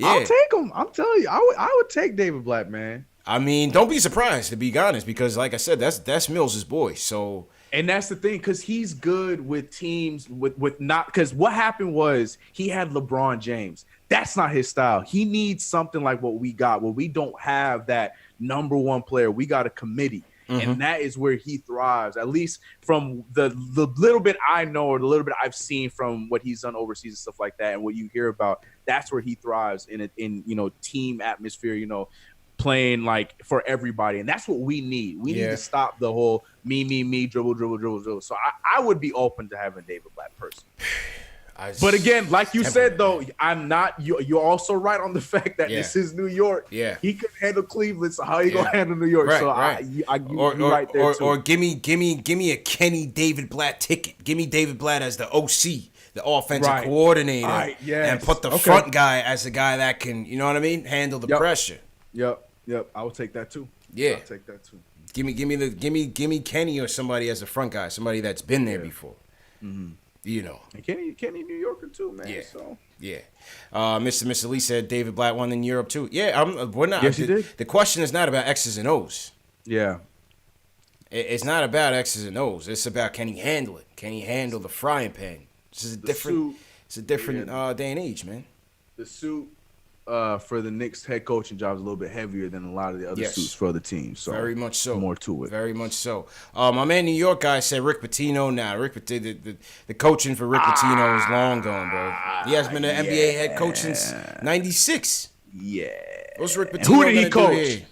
I'll take him. I'm telling you, I would take David Blatt, man. I mean, don't be surprised, to be honest, because like I said, that's Mills' boy. So, and that's the thing, because he's good with teams with not, because what happened was he had LeBron James. That's not his style. He needs something like what we got, where we don't have that number one player. We got a committee. And that is where he thrives, at least from the little bit I know or the little bit I've seen from what he's done overseas and stuff like that, and what you hear about. That's where he thrives in team atmosphere, playing like for everybody, and that's what we need. We need to stop the whole me, dribble. So I would be open to having David Blatt personally. But again, like you said, though, I'm not. You're also right on the fact that this is New York. Yeah, he could handle Cleveland, so how you gonna handle New York? Right, so right. You're right there too. Or give me a Kenny David Blatt ticket. Give me David Blatt as the OC, the offensive coordinator, and put the front guy as the guy that can, you know what I mean, handle the pressure. Yep. I will take that too. Yeah, I'll take that too. Give me Kenny or somebody as a front guy, somebody that's been there before. Mm-hmm. You know, and Kenny New Yorker too, man. Yeah, so Mr. Lee said David Blatt won in Europe too. Yeah, we're not. Yes, he did. The question is not about X's and O's. Yeah, it's not about X's and O's. It's about can he handle it? Can he handle the frying pan? This is a different. It's a different day and age, man. The suit for the Knicks head coaching job is a little bit heavier than a lot of the other suits for other teams. So very much so. More to it. Very much so. My man New York guy said Rick Pitino. Nah, the coaching for Rick Pitino is long gone, bro. He has been an NBA head coach since '96. Yeah. What's Rick Pitino? Who did he coach?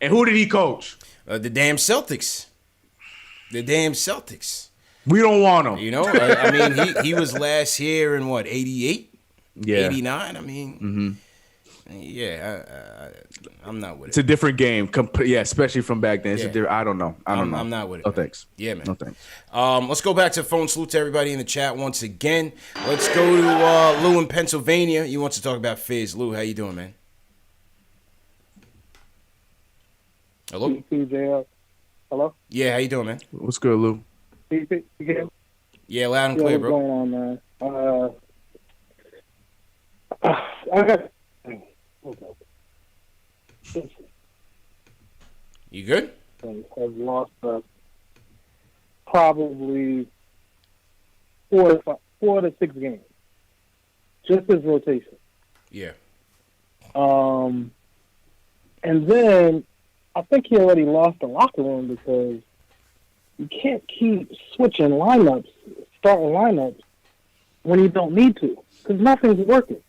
And who did he coach? The damn Celtics. The damn Celtics. We don't want him. You know, I mean, he was last year in what, 88? Yeah. 89? I mean, I'm not with it. It's a different game. Especially from back then. I don't know. I'm not with it. No thanks. Yeah, man. No thanks. Let's go back to the phone. Salute to everybody in the chat once again. Let's go to Lou in Pennsylvania. He wants to talk about Fizz. Lou, how you doing, man? Hello? PJ, hello? Yeah, how you doing, man? What's good, Lou? Yeah, loud and clear, bro. What's going on, man? I got... You good? Have lost probably 4 to 6 games. Just as rotation. Yeah. And then I think he already lost the locker room because you can't keep switching starting lineups when you don't need to because nothing's working.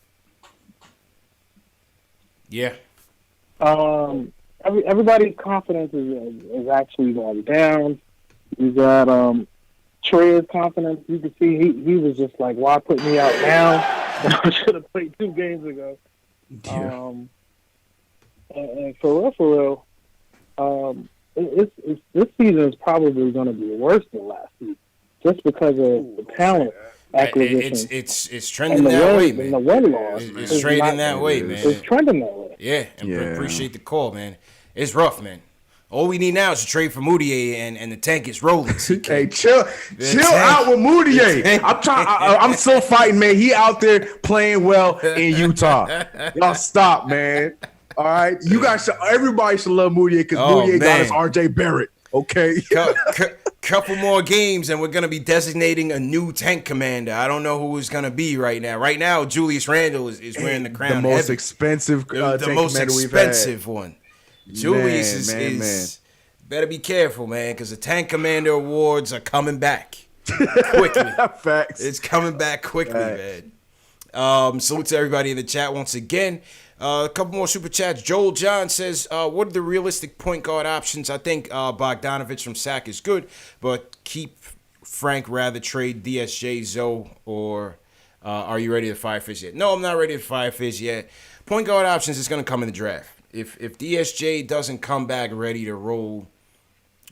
Yeah. Everybody's confidence is actually going down. You got Trey's confidence. You can see he was just like, "Why put me out now? I should have played 2 games ago." Yeah. And for real, this season is probably going to be worse than last season, just because of the talent acquisition. It's trending that way, man. And the win loss. It's trending that way, man. It's trending that way. Yeah, appreciate the call, man. It's rough, man. All we need now is to trade for Moutier, and the tank is rolling. Hey, chill out with Moutier. I'm still fighting, man. He out there playing well in Utah. Y'all stop, man. All right, everybody should love Moutier because Moutier got us RJ Barrett. Okay, couple more games, and we're gonna be designating a new tank commander. I don't know who it's gonna be right now. Right now, Julius Randle is wearing the crown. The most expensive, the most expensive one. Julius is better be careful, man, because the tank commander awards are coming back quickly. Facts. It's coming back quickly, man. Salute to everybody in the chat once again. A couple more super chats. Joel John says, what are the realistic point guard options? I think Bogdanovich from Sac is good, but keep Frank, rather trade DSJ, Zoe, or are you ready to fire Fizz yet? No, I'm not ready to fire Fizz yet. Point guard options is going to come in the draft. If DSJ doesn't come back ready to roll,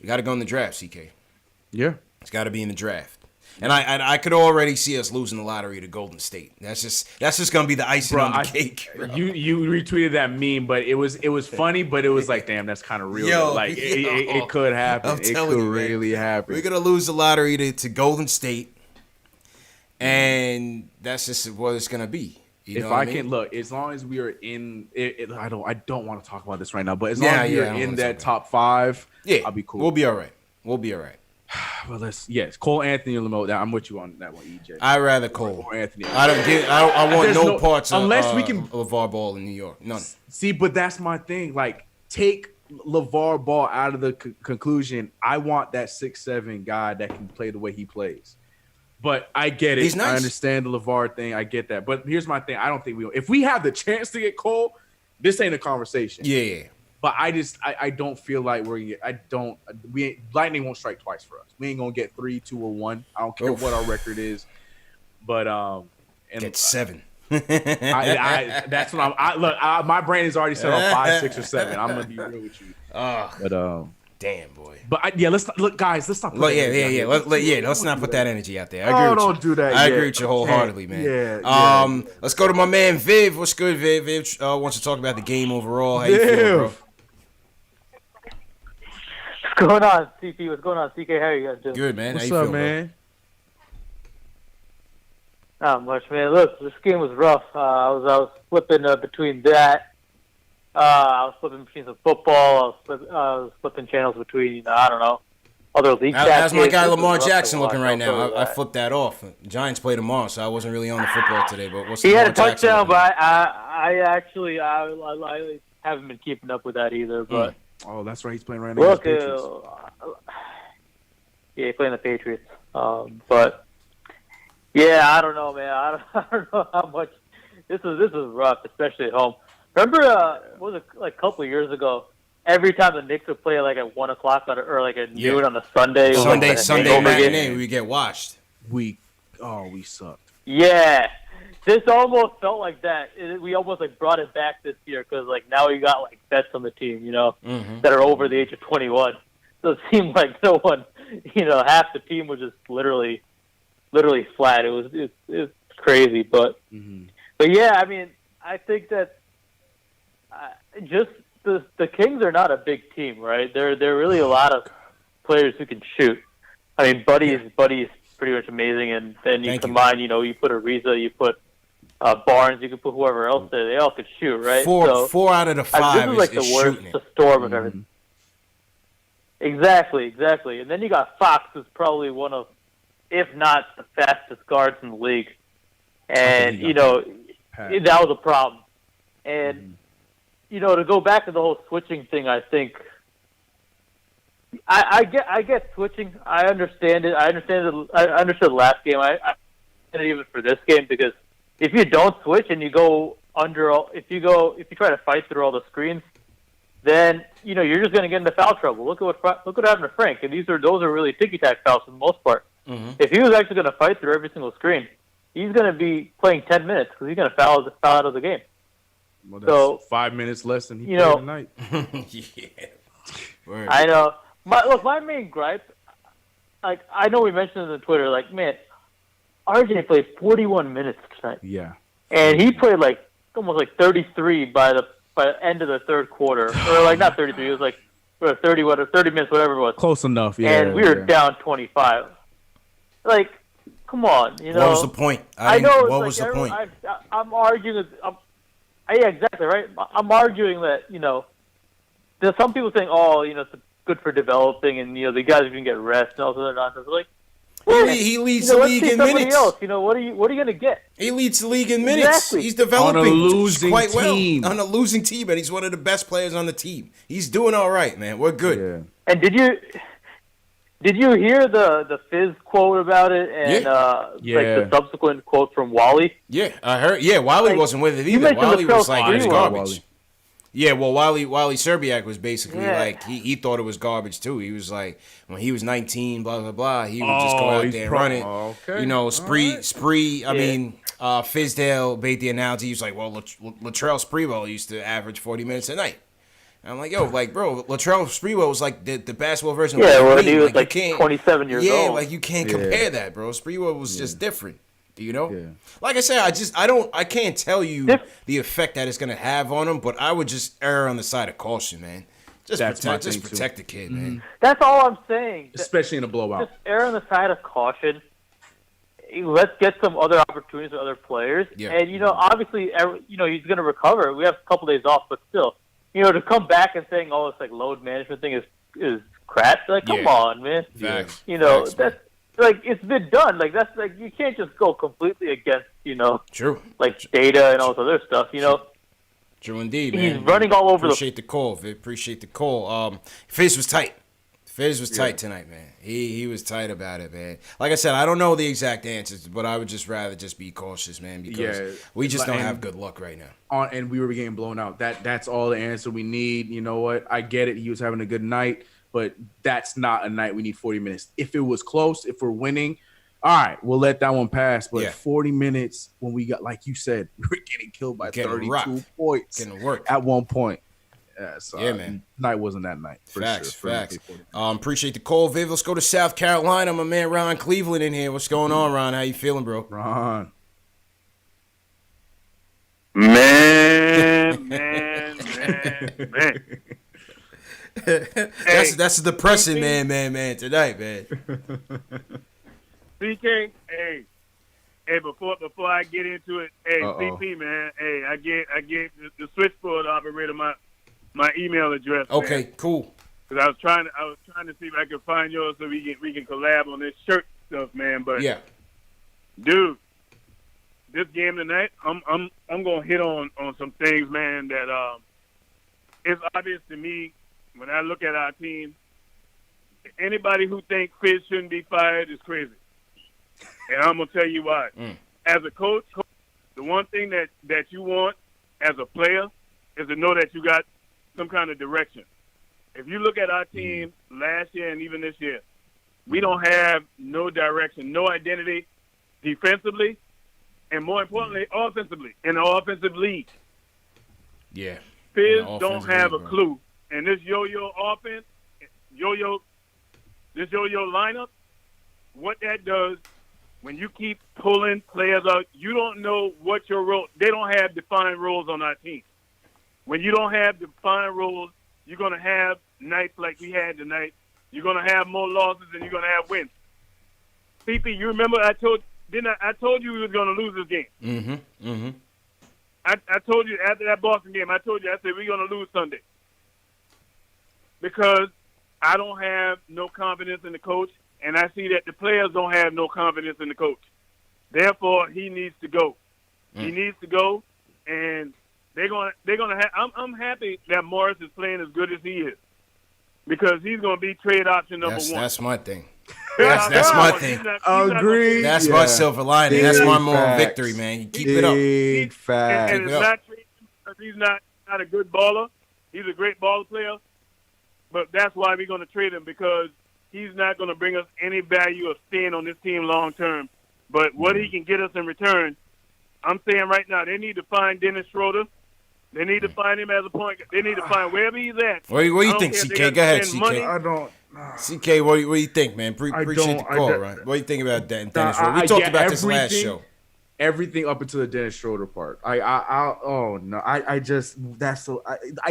you got to go in the draft, CK. Yeah. It's got to be in the draft. And I could already see us losing the lottery to Golden State. That's just gonna be the icing on the cake. Bro. You retweeted that meme, but it was funny, but it was like, damn, that's kind of real. It could happen. It could really happen. We're gonna lose the lottery to Golden State, and that's just what it's gonna be. You know what I mean? Look, as long as we are in it, I don't want to talk about this right now, but as long as we are in that top 5, I'll be cool. We'll be all right. Well, Cole Anthony or Lamelo. I'm with you on that one, EJ. I'd rather Cole Anthony. I want no parts unless we can LeVar Ball in New York. None. See, but that's my thing. Like, take LeVar Ball out of the conclusion. I want that 6'7" guy that can play the way he plays. But I get it. He's nice. I understand the LeVar thing. I get that. But here's my thing. I don't think if we have the chance to get Cole, this ain't a conversation. Yeah. But I don't feel like lightning won't strike twice for us. We ain't gonna get 3, 2, or 1. I don't care what our record is. But and Get 7. that's what look. My brain is already set on 5, 6, or 7. I'm gonna be real with you. But damn boy. But let's look, guys. Let's not. Let's not put that energy out there. I agree with don't you. do that. I agree with you wholeheartedly, man. Yeah. Let's go to my man Viv. What's good, Viv? Viv wants to talk about the game overall. How you feeling, bro? What's going on, CP? What's going on, CK? How are you guys doing? Good, man. What's how you up, feel, man? Not much, man. Look, this game was rough. I was flipping between that. I was flipping between some football. I was flipping channels between, I don't know, other league chats. How's my guy Lamar Jackson looking right now? I flipped that off. Giants play tomorrow, so I wasn't really on the football today. But what's he Lamar had a touchdown, Jackson but I actually haven't been keeping up with that either. But oh, that's right. He's playing right now. look, he's playing the Patriots. But yeah, I don't know, man. I don't know how much this is rough, especially at home. Remember, what was it, like a couple of years ago? Every time the Knicks would play like at 1 o'clock or like at noon on a Sunday. Sunday matinee, we get washed. We sucked. Yeah, this almost felt like that. We almost like brought it back this year because like now you got like vets on the team, that are over the age of 21. So it seemed like no one, half the team was just literally flat. It was crazy, but yeah, I mean, I think that just the Kings are not a big team, right? They're really a lot of players who can shoot. I mean, Buddy's pretty much amazing, and then you combine, you put Ariza, you put Barnes, you can put whoever else there. They all could shoot, right? Four out of the 5 this is like the worst storm of everything. Exactly. And then you got Fox, who's probably one of, if not the fastest guards in the league. And, that was a problem. And, to go back to the whole switching thing, I think I get switching. I understand it. I understood the last game. I understand it even for this game, because if you don't switch and you go if you try to fight through all the screens, then you're just going to get into foul trouble. Look what happened to Frank. And those are really ticky-tack fouls for the most part. If he was actually going to fight through every single screen, he's going to be playing 10 minutes because he's going to foul out of the game. Well, that's 5 minutes less than he played tonight. Word. I know. My main gripe, like I know we mentioned it on Twitter, like, man, RJ played 41 minutes tonight. Yeah. And he played like almost like 33 by the end of the third quarter, or like not 33. It was like 30 minutes, whatever it was. Close enough, yeah. And we were down 25. Like, come on, What was the point? I know. What was the point? I'm arguing. Yeah, exactly right. I'm arguing that there's some people saying, it's good for developing, and the guys can get rest and all this other nonsense. Like, he leads the league in minutes. Else. What are you going to get? He leads the league in minutes. Exactly. He's developing on a losing quite team. well on a losing team, and he's one of the best players on the team. He's doing all right, man. We're good. Yeah. And did you hear the Fizz quote about it, and like the subsequent quote from Wally? Yeah, I heard. Yeah, Wally wasn't with it either. Wally was like, it's garbage. Wally. Yeah, well, Wally Serbiak was basically like, he thought it was garbage too. He was like, when he was 19, blah blah blah, he would just go out there and run it. Okay. Spree. I mean, Fizdale made the analogy. He was like, well, Latrell Sprewell used to average 40 minutes a night. And I'm like, bro, Latrell Sprewell was like the basketball version. Yeah, well, he was like 27 years old. Yeah, like you can't compare that, bro. Sprewell was just different. Like I said, I can't tell you the effect that it's gonna have on him, but I would just err on the side of caution, man. Just protect the kid, man. That's all I'm saying. Especially in a blowout. Just err on the side of caution. Let's get some other opportunities with other players, and obviously, he's gonna recover. We have a couple days off, but still, to come back and saying, "Oh, it's like load management thing is crap." Like, come on, man. Facts. That's. Like, it's been done. Like, that's like, you can't just go completely against, True. like data and all this other stuff, True indeed, man. He's running all over Appreciate the call, Vic. Appreciate the call. Fizz was tight. Fizz was tight tonight, man. He was tight about it, man. Like I said, I don't know the exact answers, but I would just rather just be cautious, man, because we just don't have good luck right now. And we were getting blown out. That's all the answer we need. You know what? I get it. He was having a good night, but that's not a night we need 40 minutes. If it was close, if we're winning, all right, we'll let that one pass. But 40 minutes when we got, like you said, we were getting killed by 32 points at one point. So man. Night wasn't that night. Facts. Appreciate the call, Viv. Let's go to South Carolina. My man Ron Cleveland in here. What's going on, Ron? How you feeling, bro? Ron. Man. That's depressing, man, tonight, man. CK, hey, before I get into it, CP, man, I get the switchboard operator my email address. Okay, man. cool. Because I was trying to see if I could find yours so we can collab on this shirt stuff, man. But dude, this game tonight, I'm gonna hit on some things, man. That it's obvious to me when I look at our team. Anybody who thinks Fizz shouldn't be fired is crazy, and I'm gonna tell you why. As a coach, the one thing that you want as a player is to know that you got some kind of direction. If you look at our team last year and even this year, we don't have no direction, no identity defensively, and more importantly, offensively, in the offensive league. Yeah. Fizz don't have a clue. And this yo-yo offense, this yo-yo lineup, what that does, when you keep pulling players out, you don't know what your role – they don't have defined roles on our team. When you don't have defined roles, you're going to have nights like we had tonight. You're going to have more losses than you're going to have wins. CP, you remember I told you we was going to lose this game. I told you after that Boston game, I said we're going to lose Sunday. Because I don't have no confidence in the coach, and I see that the players don't have no confidence in the coach. Therefore, he needs to go. He needs to go, and they're gonna have. I'm happy that Morris is playing as good as he is, because he's gonna be trade option number one. That's my thing. That's my thing. Agreed. That's my silver lining. That's my moral victory, man. You keep it up. Big facts. And it's not trading because he's not a good baller. He's a great ball player, but that's why we're gonna trade him, because he's not gonna bring us any value of staying on this team long term. But what he can get us in return, I'm saying right now, they need to find Dennis Schroeder. They need to find him as a point. They need to find wherever he's at. What do you think, CK? Go ahead, CK. I don't. CK, what do you think, man? Appreciate the call, right? What do you think about that? Dennis Schroeder? We talked about this last show. Everything up until the Dennis Schroeder part. I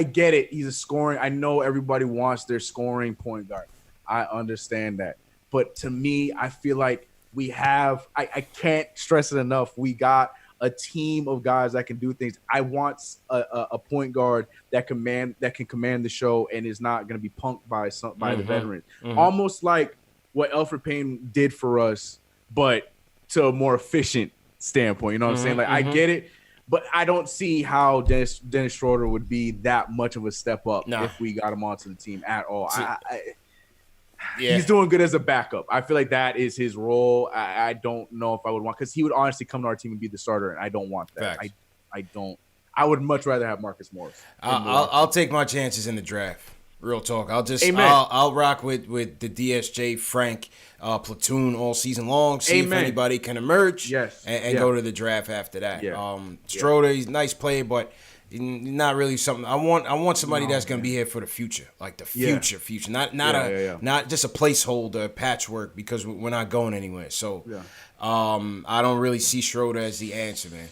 get it. He's a scoring. I know everybody wants their scoring point guard. I understand that. But to me, I feel like we have, I can't stress it enough. We got a team of guys that can do things. I want a point guard that can command the show and is not going to be punked by the veterans. Almost like what Elfrid Payne did for us, but to a more efficient standpoint. You know what I'm saying? Like, I get it, but I don't see how Dennis Schroeder would be that much of a step up if we got him onto the team at all. He's doing good as a backup. I feel like that is his role. I don't know if I would want, because he would honestly come to our team and be the starter, and I don't want that. I don't. I would much rather have Marcus Morris. I'll take my chances in the draft. Real talk. I'll rock with the DSJ Frank platoon all season long. See if anybody can emerge. And go to the draft after that. Schroeder, he's a nice player, but not really something. I want somebody that's gonna be here for the future, like the future, not just a placeholder, patchwork, because we're not going anywhere. So I don't really see Schroeder as the answer, man.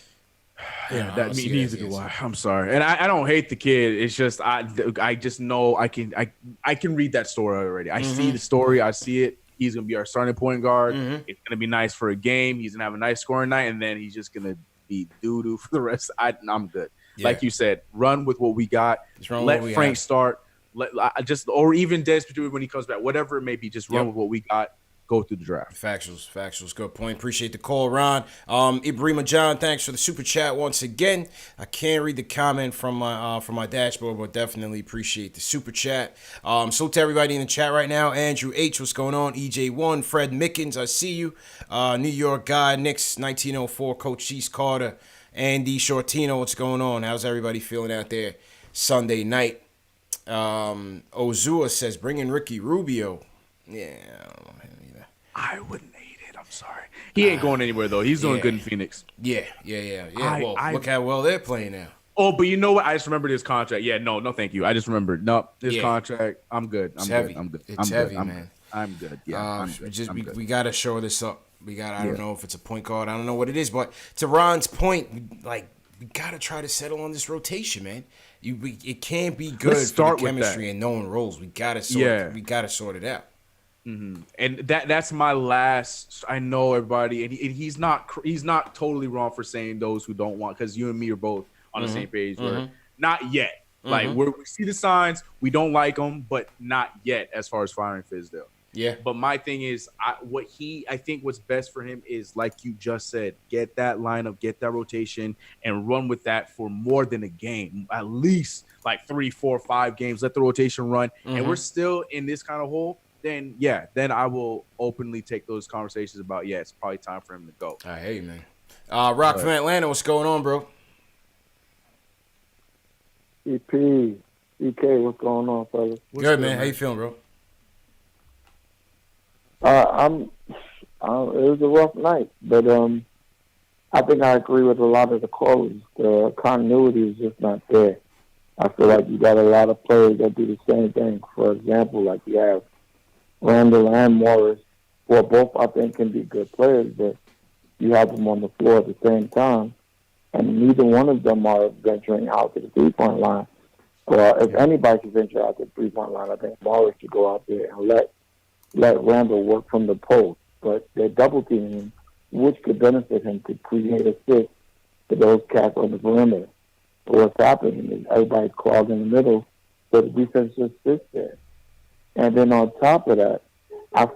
That needs to go. I'm sorry, and I don't hate the kid. It's just I just know I can read that story already. I see the story. I see it. He's gonna be our starting point guard. It's gonna be nice for a game. He's gonna have a nice scoring night, and then he's just gonna be doo-doo for the rest. I'm good. Like you said, run with what we got. Let Frank start. Or even Des when he comes back, whatever it may be, just run with what we got. go through the draft. Factuals. Good point. Appreciate the call, Ron. Ibrahima John, thanks for the super chat once again. I can't read the comment from my dashboard, but definitely appreciate the super chat. So to everybody in the chat right now, Andrew H, what's going on? EJ1, Fred Mickens, I see you. New York guy, Knicks 1904, Coach Cheese Carter, Andy Shortino, what's going on? How's everybody feeling out there Sunday night? Ozua says, bring in Ricky Rubio. Yeah, I don't know him either. I wouldn't hate it. I'm sorry. He ain't going anywhere, though. He's doing good in Phoenix. Yeah. Look how well they're playing now. Oh, but you know what? I just remembered his contract. Yeah, no, thank you. I just remembered. Nope, his contract. I'm good. It's heavy, man. I'm good. Yeah, we got to shore this up. I don't know if it's a point guard. I don't know what it is. But to Ron's point, we got to try to settle on this rotation, man. It can't be good for the chemistry and knowing roles. We got to sort it out. Mm-hmm. And that's my last. I know everybody, and he's not totally wrong for saying those who don't want, because you and me are both on the same page. Where not yet. Like we see the signs, we don't like them, but not yet as far as firing Fizdale. Yeah. But my thing is, I think what's best for him is, like you just said, get that lineup, get that rotation, and run with that for more than a game, at least like 3, 4, 5 games. Let the rotation run, and we're still in this kind of hole. Then I will openly take those conversations about, it's probably time for him to go. I hear you, man. Rock from Atlanta, what's going on, bro? EP, EK, what's going on, fellas? Good, man. How you feeling, bro? It was a rough night, but I think I agree with a lot of the callers. The continuity is just not there. I feel like you got a lot of players that do the same thing. For example, like you have Randle and Morris, who both I think can be good players, but you have them on the floor at the same time, and neither one of them are venturing out to the three-point line. Well, if anybody should venture out to the three-point line, I think Morris should go out there and let Randle work from the post. But they're double-teaming him, which could benefit him to create assists to those cats on the perimeter. But what's happening is everybody's clogged in the middle, so the defense just sits there. And then on top of that, I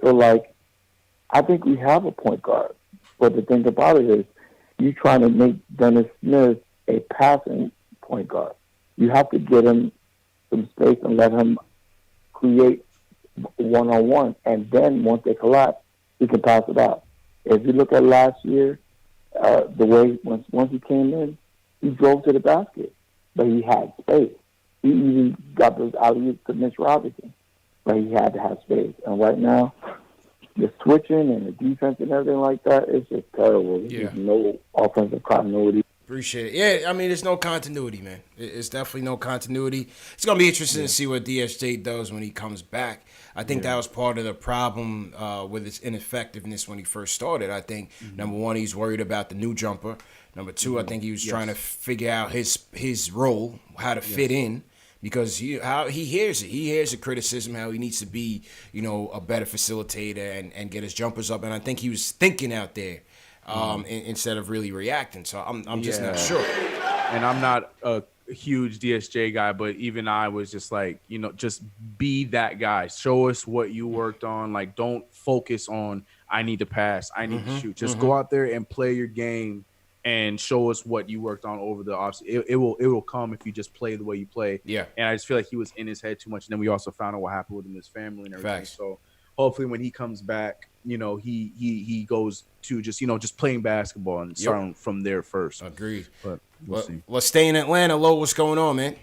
think we have a point guard. But the thing about it is, you're trying to make Dennis Smith a passing point guard. You have to get him some space and let him create one-on-one. And then once they collapse, he can pass it out. If you look at last year, the way once he came in, he drove to the basket, but he had space. He even got those alley-oops to Mitch Robinson, but he had to have space. And right now, the switching and the defense and everything like that, it's just terrible. There's no offensive continuity. Appreciate it. Yeah, I mean, there's no continuity, man. It's definitely no continuity. It's going to be interesting to see what DSJ does when he comes back. I think that was part of the problem with his ineffectiveness when he first started. I think, number one, he's worried about the new jumper. Number two, I think he was trying to figure out his role, how to fit in. Because he hears it. He hears the criticism, how he needs to be, a better facilitator and get his jumpers up. And I think he was thinking out there instead of really reacting. So I'm just not sure. And I'm not a huge DSJ guy, but even I was just like, just be that guy. Show us what you worked on. Like, don't focus on, I need to pass, I need to shoot. Just go out there and play your game and show us what you worked on over the offseason. It will come if you just play the way you play. Yeah. And I just feel like he was in his head too much. And then we also found out what happened with him, his family and everything. Facts. So hopefully when he comes back, he goes to just playing basketball and starting from there first. Agreed. But we'll see. Let's stay in Atlanta. Lo, what's going on, man?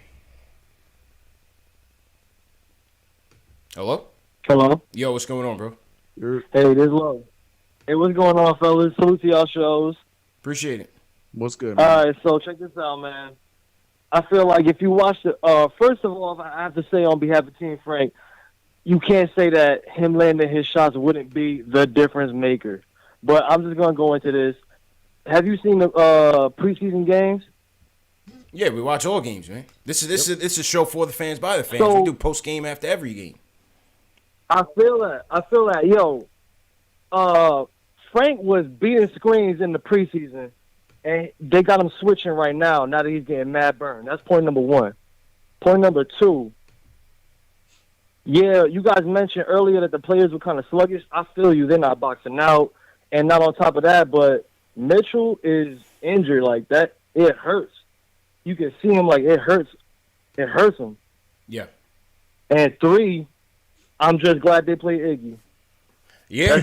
Hello? Hello? Yo, what's going on, bro? Hey, this is Lo. Hey, what's going on, fellas? Salute to y'all shows. Appreciate it. What's good, man? All right, so check this out, man. I feel like if you watch first of all, I have to say on behalf of Team Frank, you can't say that him landing his shots wouldn't be the difference maker. But I'm just going to go into this. Have you seen the preseason games? Yeah, we watch all games, man. This is a show for the fans, by the fans. We do post game after every game. I feel that. Yo, Frank was beating screens in the preseason, and they got him switching right now that he's getting mad burned. That's point number one. Point number two, Yeah, you guys mentioned earlier that the players were kind of sluggish. I feel you. They're not boxing out. And not on top of that, but Mitchell is injured like that. It hurts. You can see him like it hurts. It hurts him. Yeah. And 3, I'm just glad they play Iggy. Yeah.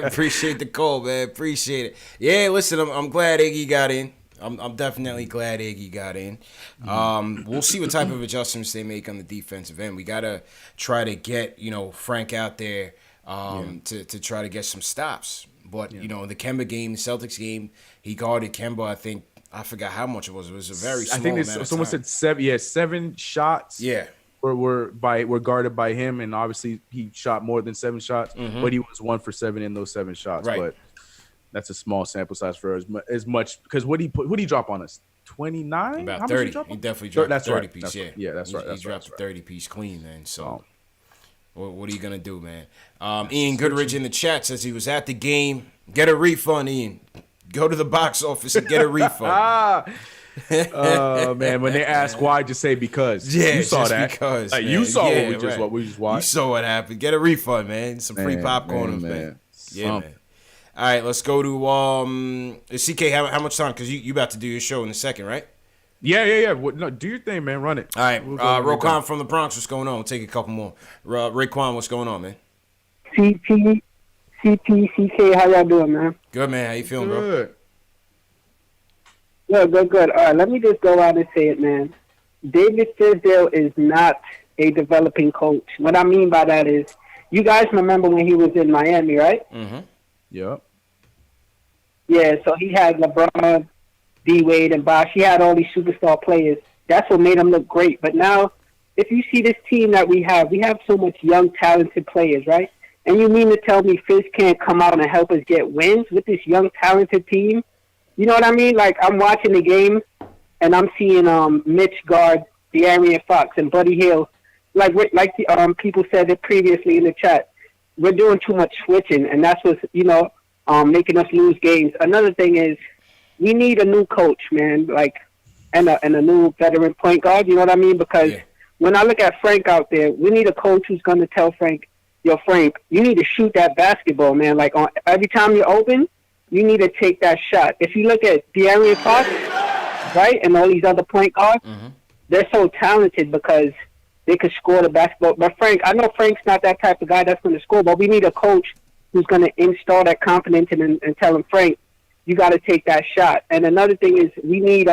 Appreciate the call, man. Appreciate it. Yeah, listen, I'm glad Iggy got in. I'm definitely glad Iggy got in. We'll see what type of adjustments they make on the defensive end. We gotta try to get Frank out there to try to get some stops. But the Kemba game, the Celtics game, he guarded Kemba. I forgot how much it was. It was a very small amount of time. Someone said 7. Yeah, 7 shots. Yeah. Were guarded by him, and obviously he shot more than 7 shots, but he was 1 for 7 in those 7 shots. Right. But that's a small sample size for as much because what he drop on us? 29? About 30. He definitely dropped that's 30 right. piece. That's right. He dropped a 30 piece clean, man. So what are you gonna do, man? Ian Goodrich in the chat says he was at the game. Get a refund, Ian. Go to the box office and get a refund. Man, when they ask why, just say because. Yeah, you saw that. Because you saw what we just watched. You saw what happened. Get a refund, man. Some free popcorn, man. Yeah, man. All right, let's go to CK. How much time? Because you about to do your show in a second, right? Yeah. No, do your thing, man. Run it. All right, Roquan from the Bronx. What's going on? We'll take a couple more. Raekwon, what's going on, man? CK, how y'all doing, man? Good, man. How you feeling, bro? Good. All right, let me just go out and say it, man. David Fizdale is not a developing coach. What I mean by that is, you guys remember when he was in Miami, right? Mm-hmm. Yep. Yeah, so he had LeBron, D-Wade, and Bosh. He had all these superstar players. That's what made him look great. But now, if you see this team that we have so much young, talented players, right? And you mean to tell me Fizz can't come out and help us get wins with this young, talented team? You know what I mean? Like, I'm watching the game, and I'm seeing Mitch guard De'Aaron Fox and Buddy Hield. Like the people said it previously in the chat, we're doing too much switching, and that's what's, making us lose games. Another thing is we need a new coach, man, and a new veteran point guard, you know what I mean? Because when I look at Frank out there, we need a coach who's going to tell Frank, yo, Frank, you need to shoot that basketball, man. Like, every time you're open, you need to take that shot. If you look at De'Aaron Fox, right, and all these other point guards, they're so talented because they could score the basketball. But Frank, I know Frank's not that type of guy that's going to score, but we need a coach who's going to install that confidence and tell him, Frank, you got to take that shot. And another thing is we need,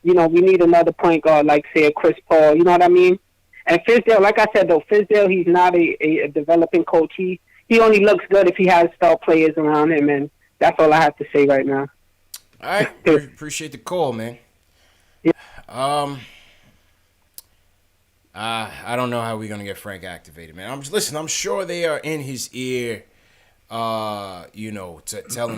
we need another point guard like, say, a Chris Paul. You know what I mean? And Fizdale, like I said, though, Fizdale, he's not a developing coach. He only looks good if he has star players around him, and that's all I have to say right now. All right. Appreciate the call, man. Yeah. I don't know how we're going to get Frank activated, man. I'm sure they are in his ear, telling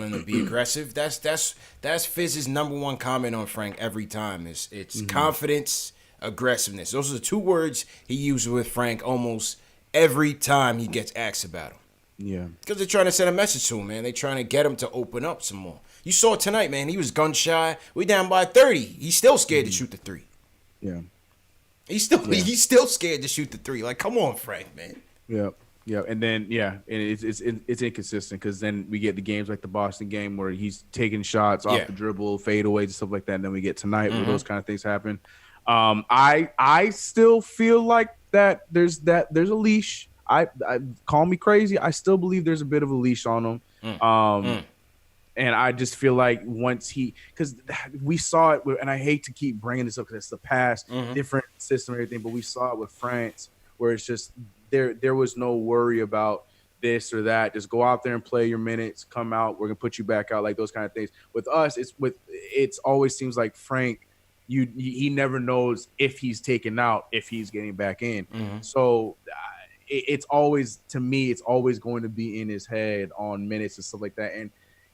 him to be aggressive. That's Fizz's number one comment on Frank every time. It's confidence, aggressiveness. Those are the 2 words he uses with Frank almost every time he gets asked about him. Yeah. Because they're trying to send a message to him, man. They're trying to get him to open up some more. You saw it tonight, man. He was gun shy. We down by 30. He's still scared to shoot the 3. Yeah. He's still scared to shoot the 3. Like, come on, Frank, man. Yeah, and then and it's inconsistent because then we get the games like the Boston game where he's taking shots off the dribble, fadeaways and stuff like that. And then we get tonight where those kind of things happen. I still feel like that there's a leash. I call me crazy. I still believe there's a bit of a leash on him. And I just feel like once because we saw it, and I hate to keep bringing this up because it's the past, different system, and everything, but we saw it with France where it's just there was no worry about this or that. Just go out there and play your minutes, come out, we're gonna put you back out, like those kind of things. With us, it's always seems like Frank, he never knows if he's taken out, if he's getting back in. So it's always, to me, it's always going to be in his head on minutes and stuff like that. And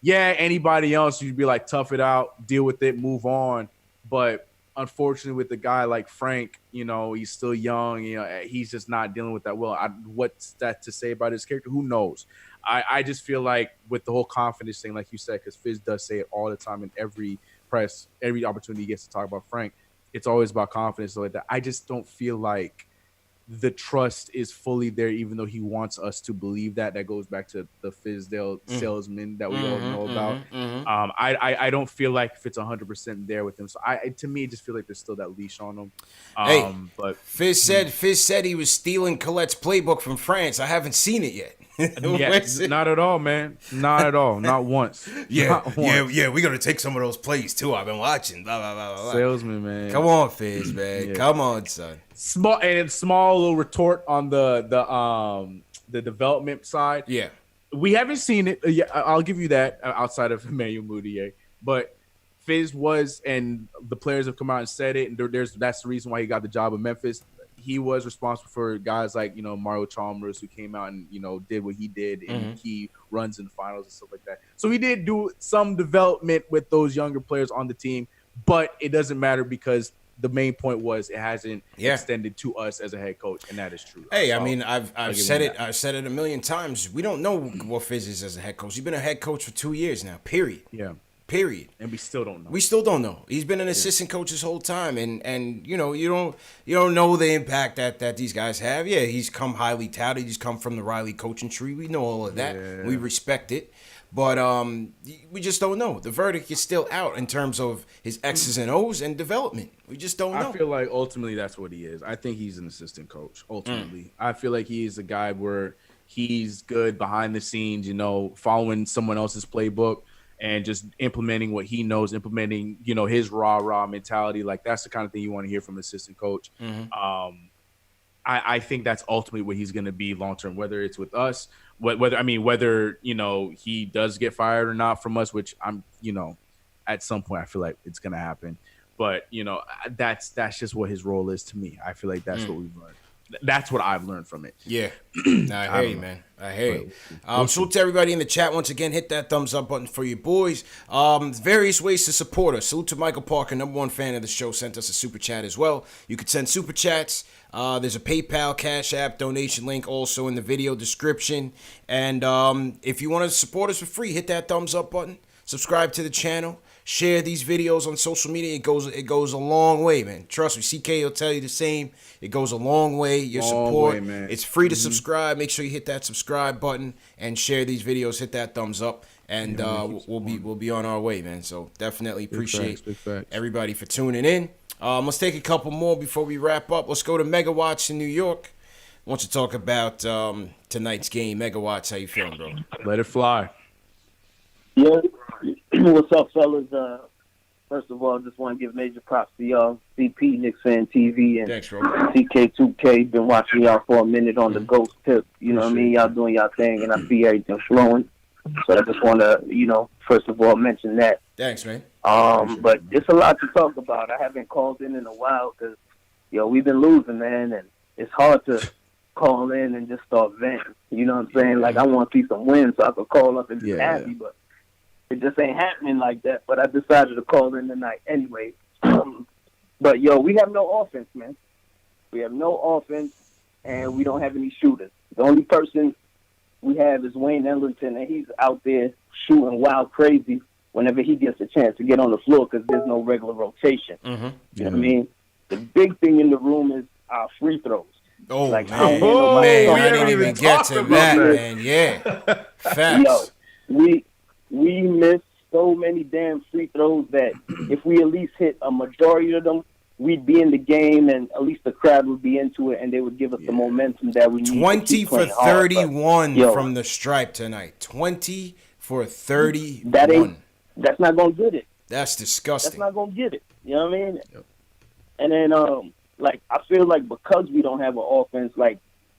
yeah, anybody else, you'd be like, tough it out, deal with it, move on. But unfortunately, with a guy like Frank, he's still young. He's just not dealing with that well. What's that to say about his character? Who knows? I just feel like with the whole confidence thing, like you said, because Fizz does say it all the time in every press, every opportunity he gets to talk about Frank, it's always about confidence, like that. I just don't feel like the trust is fully there, even though he wants us to believe that. That goes back to the Fizdale salesman that we all know about. I don't feel like if it's 100% there with him. So to me, I just feel like there's still that leash on him. But Fizz said he was stealing Colette's playbook from France. I haven't seen it yet. Not at all, man. Not at all. Not once. Yeah. We're gonna take some of those plays too. I've been watching. Blah, blah, blah, blah. Salesman, man. Come on, Fizz, man. Yeah. Come on, son. Small little retort on the development side. Yeah, we haven't seen it. Yeah, I'll give you that outside of Emmanuel Mudiay, but Fizz was, and the players have come out and said it, and that's the reason why he got the job in Memphis. He was responsible for guys like, Mario Chalmers, who came out and, did what he did in key runs in the finals and stuff like that. So he did do some development with those younger players on the team, but it doesn't matter because the main point was it hasn't extended to us as a head coach, and that is true. Hey, I've said it. I've said it a million times. We don't know what Fizz is as a head coach. He's been a head coach for 2 years now. Period. Yeah. Period. And we still don't know. We still don't know. He's been an assistant coach this whole time, and you don't know the impact that these guys have. Yeah, he's come highly touted. He's come from the Riley coaching tree. We know all of that. Yeah. We respect it. But we just don't know. The verdict is still out in terms of his X's and O's and development. We just don't know. I feel like ultimately that's what he is. I think he's an assistant coach, ultimately. I feel like he is a guy where he's good behind the scenes, following someone else's playbook and just implementing what he knows, implementing, his rah-rah mentality. Like, that's the kind of thing you want to hear from an assistant coach. I think that's ultimately what he's going to be long-term, whether it's with us, whether he does get fired or not from us, which I'm, at some point I feel like it's going to happen. But, that's just what his role is to me. I feel like that's what we've learned. That's what I've learned from it. Yeah. I hear you, man. I hear you. Salute to everybody in the chat. Once again, hit that thumbs up button for your boys. Various ways to support us. Salute to Michael Parker, #1 fan of the show, sent us a super chat as well. You could send super chats. There's a PayPal, Cash App donation link also in the video description. And if you want to support us for free, hit that thumbs up button. Subscribe to the channel. Share these videos on social media. It goes a long way, man. Trust me, CK will tell you the same. It goes a long way. Your support, man. It's free to subscribe. Make sure you hit that subscribe button and share these videos. Hit that thumbs up, and we'll be on our way, man. So definitely appreciate everybody for tuning in. Let's take a couple more before we wrap up. Let's go to Megawatts in New York. I want you to talk about tonight's game. Megawatts, how you feeling, bro? Let it fly. Yeah. What's up, fellas? First of all, just want to give major props to y'all, CP, KnicksFanTV, and thanks, bro. CK2K. Been watching y'all for a minute on the Ghost tip. You know what I mean? Y'all doing y'all thing, and I see everything flowing. So I just want to, first of all, mention that. Thanks, man. But it's a lot to talk about. I haven't called in a while because, we've been losing, man, and it's hard to call in and just start venting. You know what I'm saying? Like, I want to see some wins so I could call up and be happy, but it just ain't happening like that. But I decided to call in tonight anyway. But, we have no offense, man. We have no offense, and we don't have any shooters. The only person we have is Wayne Ellington, and he's out there shooting wild crazy whenever he gets a chance to get on the floor because there's no regular rotation. You know what I mean? The big thing in the room is our free throws. Oh, like, man. We didn't even get to that, man. Yeah. Facts. We miss so many damn free throws that if we at least hit a majority of them, we'd be in the game and at least the crowd would be into it and they would give us the momentum that we need. 20 for 31 from the stripe tonight. 20 for 31. That's not going to get it. That's disgusting. That's not going to get it. You know what I mean? Yep. And then, I feel like because we don't have an offense,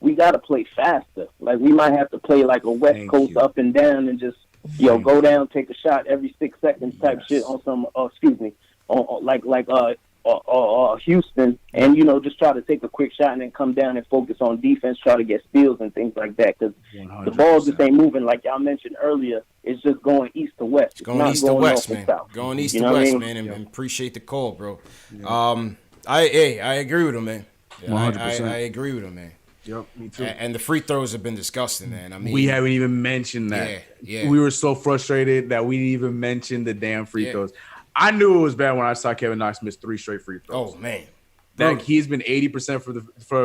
we got to play faster. Like, we might have to play like a West Coast up and down and just, go down, take a shot every 6 seconds type shit on some, Houston, and, just try to take a quick shot and then come down and focus on defense, try to get steals and things like that, because the ball just ain't moving like y'all mentioned earlier. It's just going east to west. Going east to west, man. Going east to west, man, and appreciate the call, bro. Yeah. I agree with him, man. I agree with him, man. Yep, me too. And the free throws have been disgusting, man. I mean, we haven't even mentioned that. Yeah. We were so frustrated that we didn't even mention the damn free throws. I knew it was bad when I saw Kevin Knox miss 3 straight free throws. Oh, man. that he's been 80%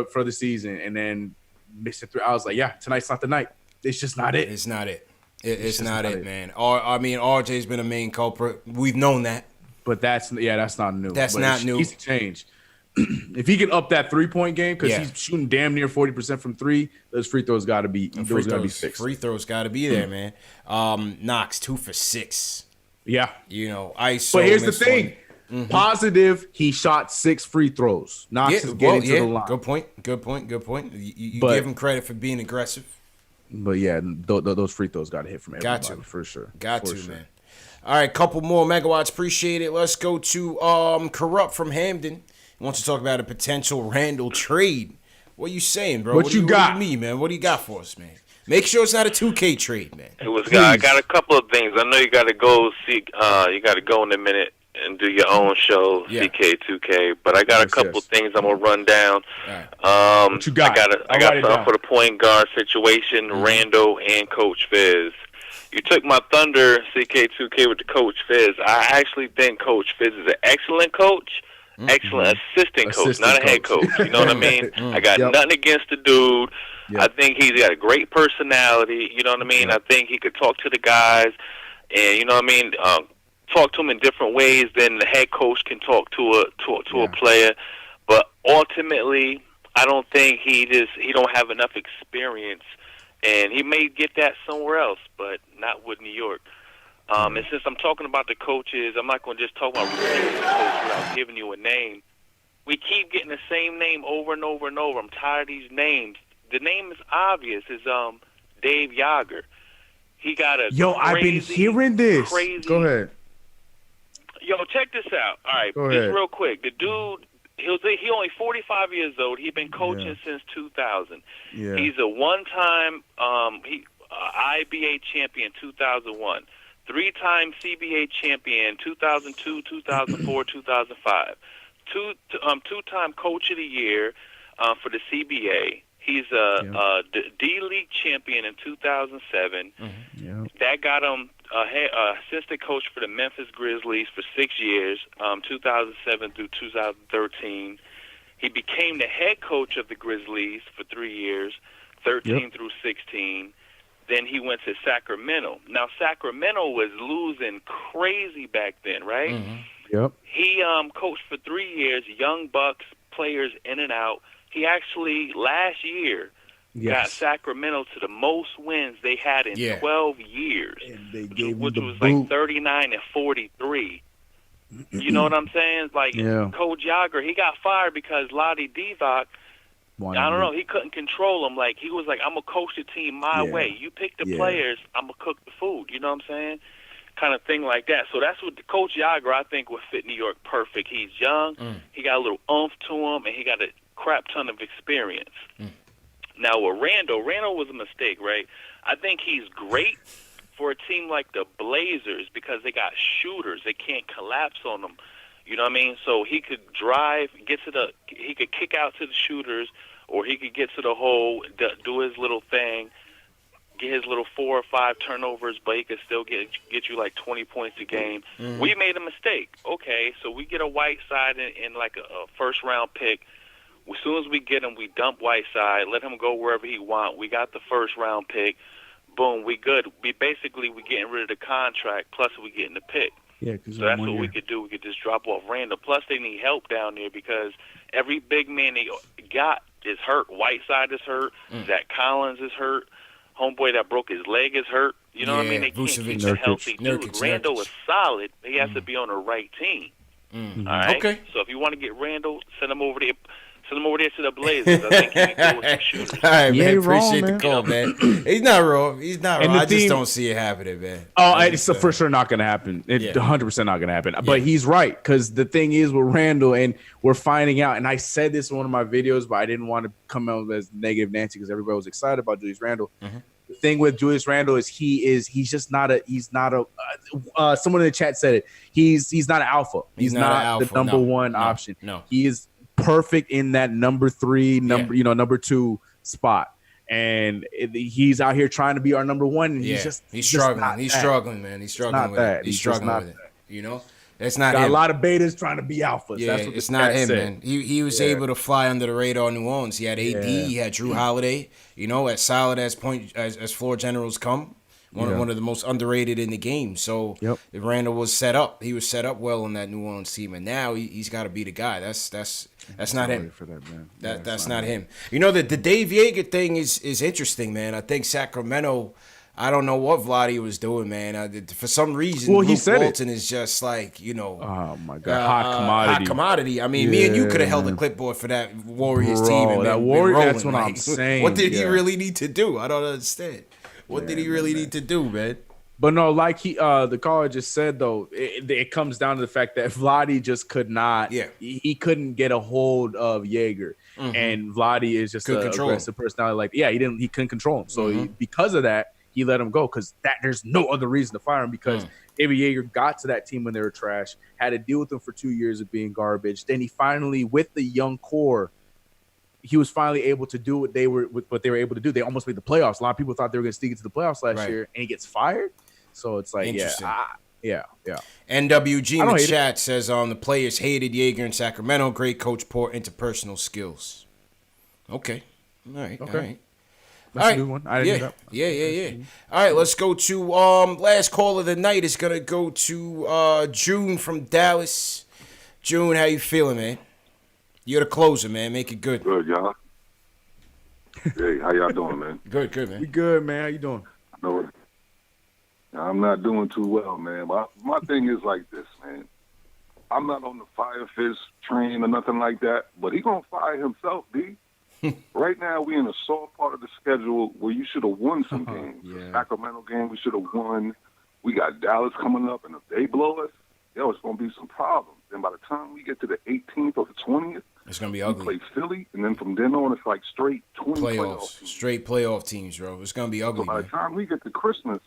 for the season, and then missed it through. I was like, yeah, tonight's not the night. It's just not it. It's not it. It's not it, man. RJ's been a main culprit. We've known that. But that's not new. That's not new. He's changed. If he can up that 3-point game, because he's shooting damn near 40% from three, those free throws got to be fixed. Free throws got to be there, man. Knox 2 for 6. Yeah, ISO. But here's the thing. Positive, he shot 6 free throws. Knox is getting to the line. Good point. You give him credit for being aggressive. But yeah, those free throws got to hit from everybody for sure. Man. All right, couple more megawatts. Appreciate it. Let's go to Corrupt from Hamden. He wants to talk about a potential Randle trade. What are you saying, bro? What you got? What do you mean, man? What do you got for us, man? Make sure it's not a 2K trade, man. I got a couple of things. I know you got to go see. You got to go in a minute and do your own show, CK 2K. But I got a couple things I'm gonna run down. Right. What you got? I got something for the point guard situation, Randle and Coach Fizz. You took my thunder, CK2K, with the Coach Fizz. I actually think Coach Fizz is an excellent coach, excellent assistant coach, not a head coach. You know what I mean? I got nothing against the dude. I think he's got a great personality. You know what I mean? I think he could talk to the guys, and you know what I mean. Talk to him in different ways than the head coach can talk to a player. But ultimately, I don't think he don't have enough experience. And he may get that somewhere else, but not with New York. And since I'm talking about the coaches, I'm not going to just talk about the coach without giving you a name. We keep getting the same name over and over and over. I'm tired of these names. The name is obvious. It's Dave Joerger. He got a I've been hearing this. Go ahead. Yo, check this out. All right, just real quick. The dude, he only 45 years old. He's been coaching since 2000. Yeah. He's a one-time IBA champion 2001, 3-time CBA champion 2002, 2004, 2005, two-time coach of the year for the CBA. He's a D-League champion in 2007. That got him assistant coach for the Memphis Grizzlies for 6 years, 2007 through 2013. He became the head coach of the Grizzlies for 3 years, 13 through 16. Then he went to Sacramento. Now, Sacramento was losing crazy back then, right? He coached for 3 years, young bucks, players in and out. He actually, last year, got Sacramento to the most wins they had in 12 years, which was like 39 and 43. You know what I'm saying? Like, Coach Joerger, he got fired because Lottie Divac, I don't know, he couldn't control him. Like, he was like, I'm going to coach the team my way. You pick the players, I'm going to cook the food. You know what I'm saying? Kind of thing like that. So that's what the Coach Joerger, I think, would fit New York perfect. He's young, he got a little oomph to him, and he got a crap ton of experience. Now, with Randle was a mistake, right? I think he's great for a team like the Blazers because they got shooters. They can't collapse on them. You know what I mean? So he could drive, he could kick out to the shooters, or he could get to the hole, do his little thing, get his little 4 or 5 turnovers, but he could still get you like 20 points a game. We made a mistake. Okay, so we get a Whiteside in like a first-round pick. As soon as we get him, we dump Whiteside, let him go wherever he want. We got the first-round pick. Boom, we good. We getting rid of the contract, plus we getting the pick. So that's what we could do. We could just drop off Randle. Plus, they need help down there because every big man they got is hurt. Whiteside is hurt. Zach Collins is hurt. Homeboy that broke his leg is hurt. You know what I mean? They can't keep a healthy dude. Randle is solid. He has to be on the right team. All right? Okay. So if you want to get Randle, send him over there. Send him over there to the Blazers. I think he can go with some shooters. All right, man. Appreciate the call, man. He's not wrong. I just don't see it happening, man. It's for sure not going to happen. It's 100% not going to happen. But he's right, because the thing is with Randle, and we're finding out, and I said this in one of my videos, but I didn't want to come out as negative Nancy because everybody was excited about Julius Randle. The thing with Julius Randle is he's just not a someone in the chat said it. He's not an alpha. He's not the number one option. No. He is perfect in that number 3, number 2 spot, and he's out here trying to be our number 1. And he's struggling. He's struggling, man. He's struggling with it. He's struggling with it. You know. It's not got him. a lot of betas trying to be alphas. Yeah, That's what it's not him, said. man. He was able to fly under the radar in New Orleans. He had AD, he had Drew Holiday. You know, as solid as floor generals come. One of the most underrated in the game. So if Randle was set up, he was set up well on that New Orleans team, and now he's got to be the guy. That's not him. For that, man. That's not him. You know, the Dave Joerger thing is interesting, man. I think Sacramento. I don't know what Vlade was doing, man. For some reason, he Luke said Walton is just like, you know. Oh, my God. Hot commodity. I mean, me and you could have held the clipboard for that Warriors team. And that been Warriors, rolling. that's what I'm saying. What did he really need to do? I don't understand. What did he really need to do, man? But no, like the caller just said, though, it comes down to the fact that Vlade just could not. Yeah. He couldn't get a hold of Joerger. Mm-hmm. And Vlade is just an aggressive personality. He couldn't control him. So because of that, he let him go because there's no other reason to fire him because David Joerger got to that team when they were trash, had to deal with them for 2 years of being garbage. Then he finally, with the young core, he was finally able to do what they were able to do. They almost made the playoffs. A lot of people thought they were going to sneak into the playoffs last year, and he gets fired. So it's like, yeah. NWG in the chat says the players hated Joerger in Sacramento. Great coach, poor interpersonal skills. Okay. All right. That's a good one. I didn't know that. Yeah. All right, let's go to last call of the night is gonna go to June from Dallas. June, how you feeling, man? You're the closer, man. Make it good. Good, y'all. Hey, how y'all doing, man? Good, man. We good, man. How you doing? I'm not doing too well, man. My thing is like this, man. I'm not on the fire fist train or nothing like that, but he gonna fire himself, B. Right now, we in a soft part of the schedule where you should have won some games. The Sacramento game, we should have won. We got Dallas coming up, and if they blow us, it's going to be some problems. And by the time we get to the 18th or the 20th, it's going to be ugly. We play Philly, and then from then on, it's like straight 20 playoffs. Straight playoff teams, bro. It's going to be ugly. So by the time we get to Christmas,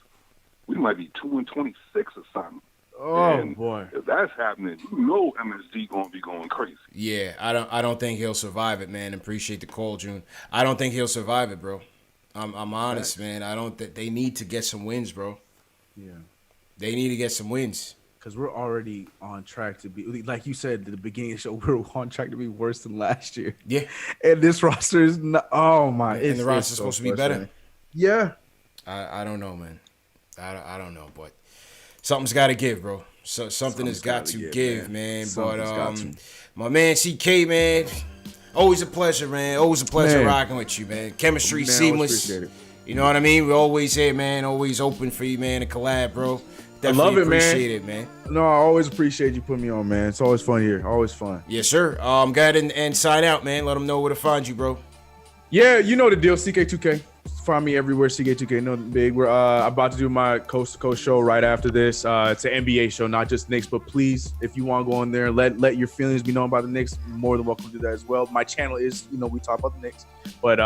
we might be 2-26 or something. Oh, boy. If that's happening, you know MSG going to be going crazy. Yeah, I don't think he'll survive it, man. Appreciate the call, June. I don't think he'll survive it, bro. I'm honest, man. I don't think they need to get some wins, bro. Yeah. They need to get some wins. Because we're already on track to be, like you said at the beginning of the show, we're on track to be worse than last year. Yeah. And this roster is not, and the roster's supposed to be better. Yeah. I don't know, man. I don't know, but something's got to give, bro. So something has got to give, man. But my man CK, man, always a pleasure, man. Always a pleasure rocking with you, man. Chemistry seamless. You know what I mean? We're always here, man. Always open for you, man, to collab, bro. Definitely I love it, appreciate it, man. No, I always appreciate you putting me on, man. It's always fun here. Always fun. Yes, sir. Go ahead and sign out, man. Let them know where to find you, bro. Yeah, you know the deal. CK2K. Find me everywhere. CK2K. No big. We're about to do my coast to coast show right after this. It's an NBA show, not just Knicks. But please, if you want to go in there, let your feelings be known about the Knicks. More than welcome to do that as well. My channel is, we talk about the Knicks. But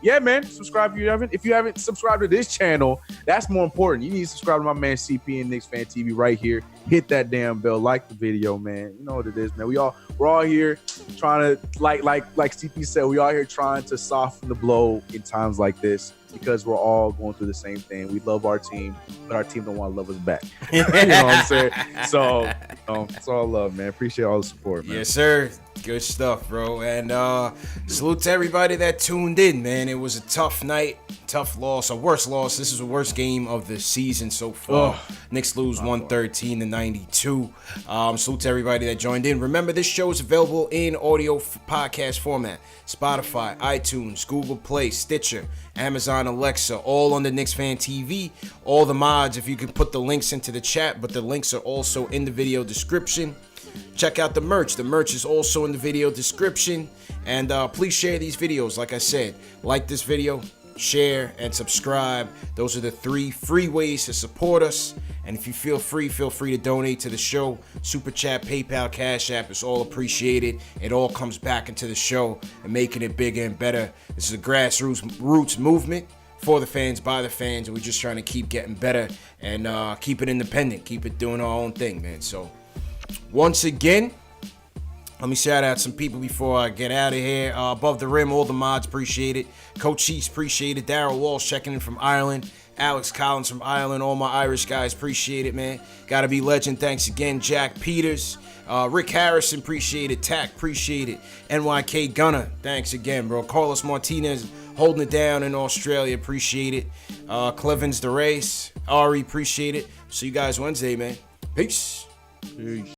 yeah, man, subscribe if you haven't. If you haven't subscribed to this channel, that's more important. You need to subscribe to my man CP and KnicksFanTV right here. Hit that damn bell, like the video, man. You know what it is, man. We're all here trying to like CP said, we all here trying to soften the blow in times like this because we're all going through the same thing. We love our team, but our team don't want to love us back. You know what I'm saying? So it's all love, man. Appreciate all the support, man. Yes, sir. Good stuff, bro. And salute to everybody that tuned in, man. It was a tough night, tough loss, a worse loss. This is the worst game of the season so far. Knicks lose 113-92. Salute to everybody that joined in. Remember, this show is available in audio podcast format. Spotify, iTunes, Google Play, Stitcher, Amazon Alexa, all on the KnicksFanTV. All the mods, if you can put the links into the chat, but the links are also in the video description. Check out the merch. The merch is also in the video description. And please share these videos. Like I said, like this video, share, and subscribe. Those are the 3 free ways to support us. And if you feel free to donate to the show. Superchat, PayPal, CashApp is all appreciated. It all comes back into the show and making it bigger and better. This is a grassroots movement for the fans, by the fans. And we're just trying to keep getting better and keep it independent. Keep it doing our own thing, man. So once again, let me shout out some people before I get out of here. Above the Rim, all the mods, appreciate it. Coach Cheeks, appreciate it. Daryl Walsh checking in from Ireland. Alex Collins from Ireland, all my Irish guys, appreciate it, man. Gotta be legend, thanks again. Jack Peters, Rick Harrison, appreciate it. Tack, appreciate it. NYK Gunner, thanks again, bro. Carlos Martinez, holding it down in Australia, appreciate it. Clevens the Race, Ari, appreciate it. See you guys Wednesday, man. Peace.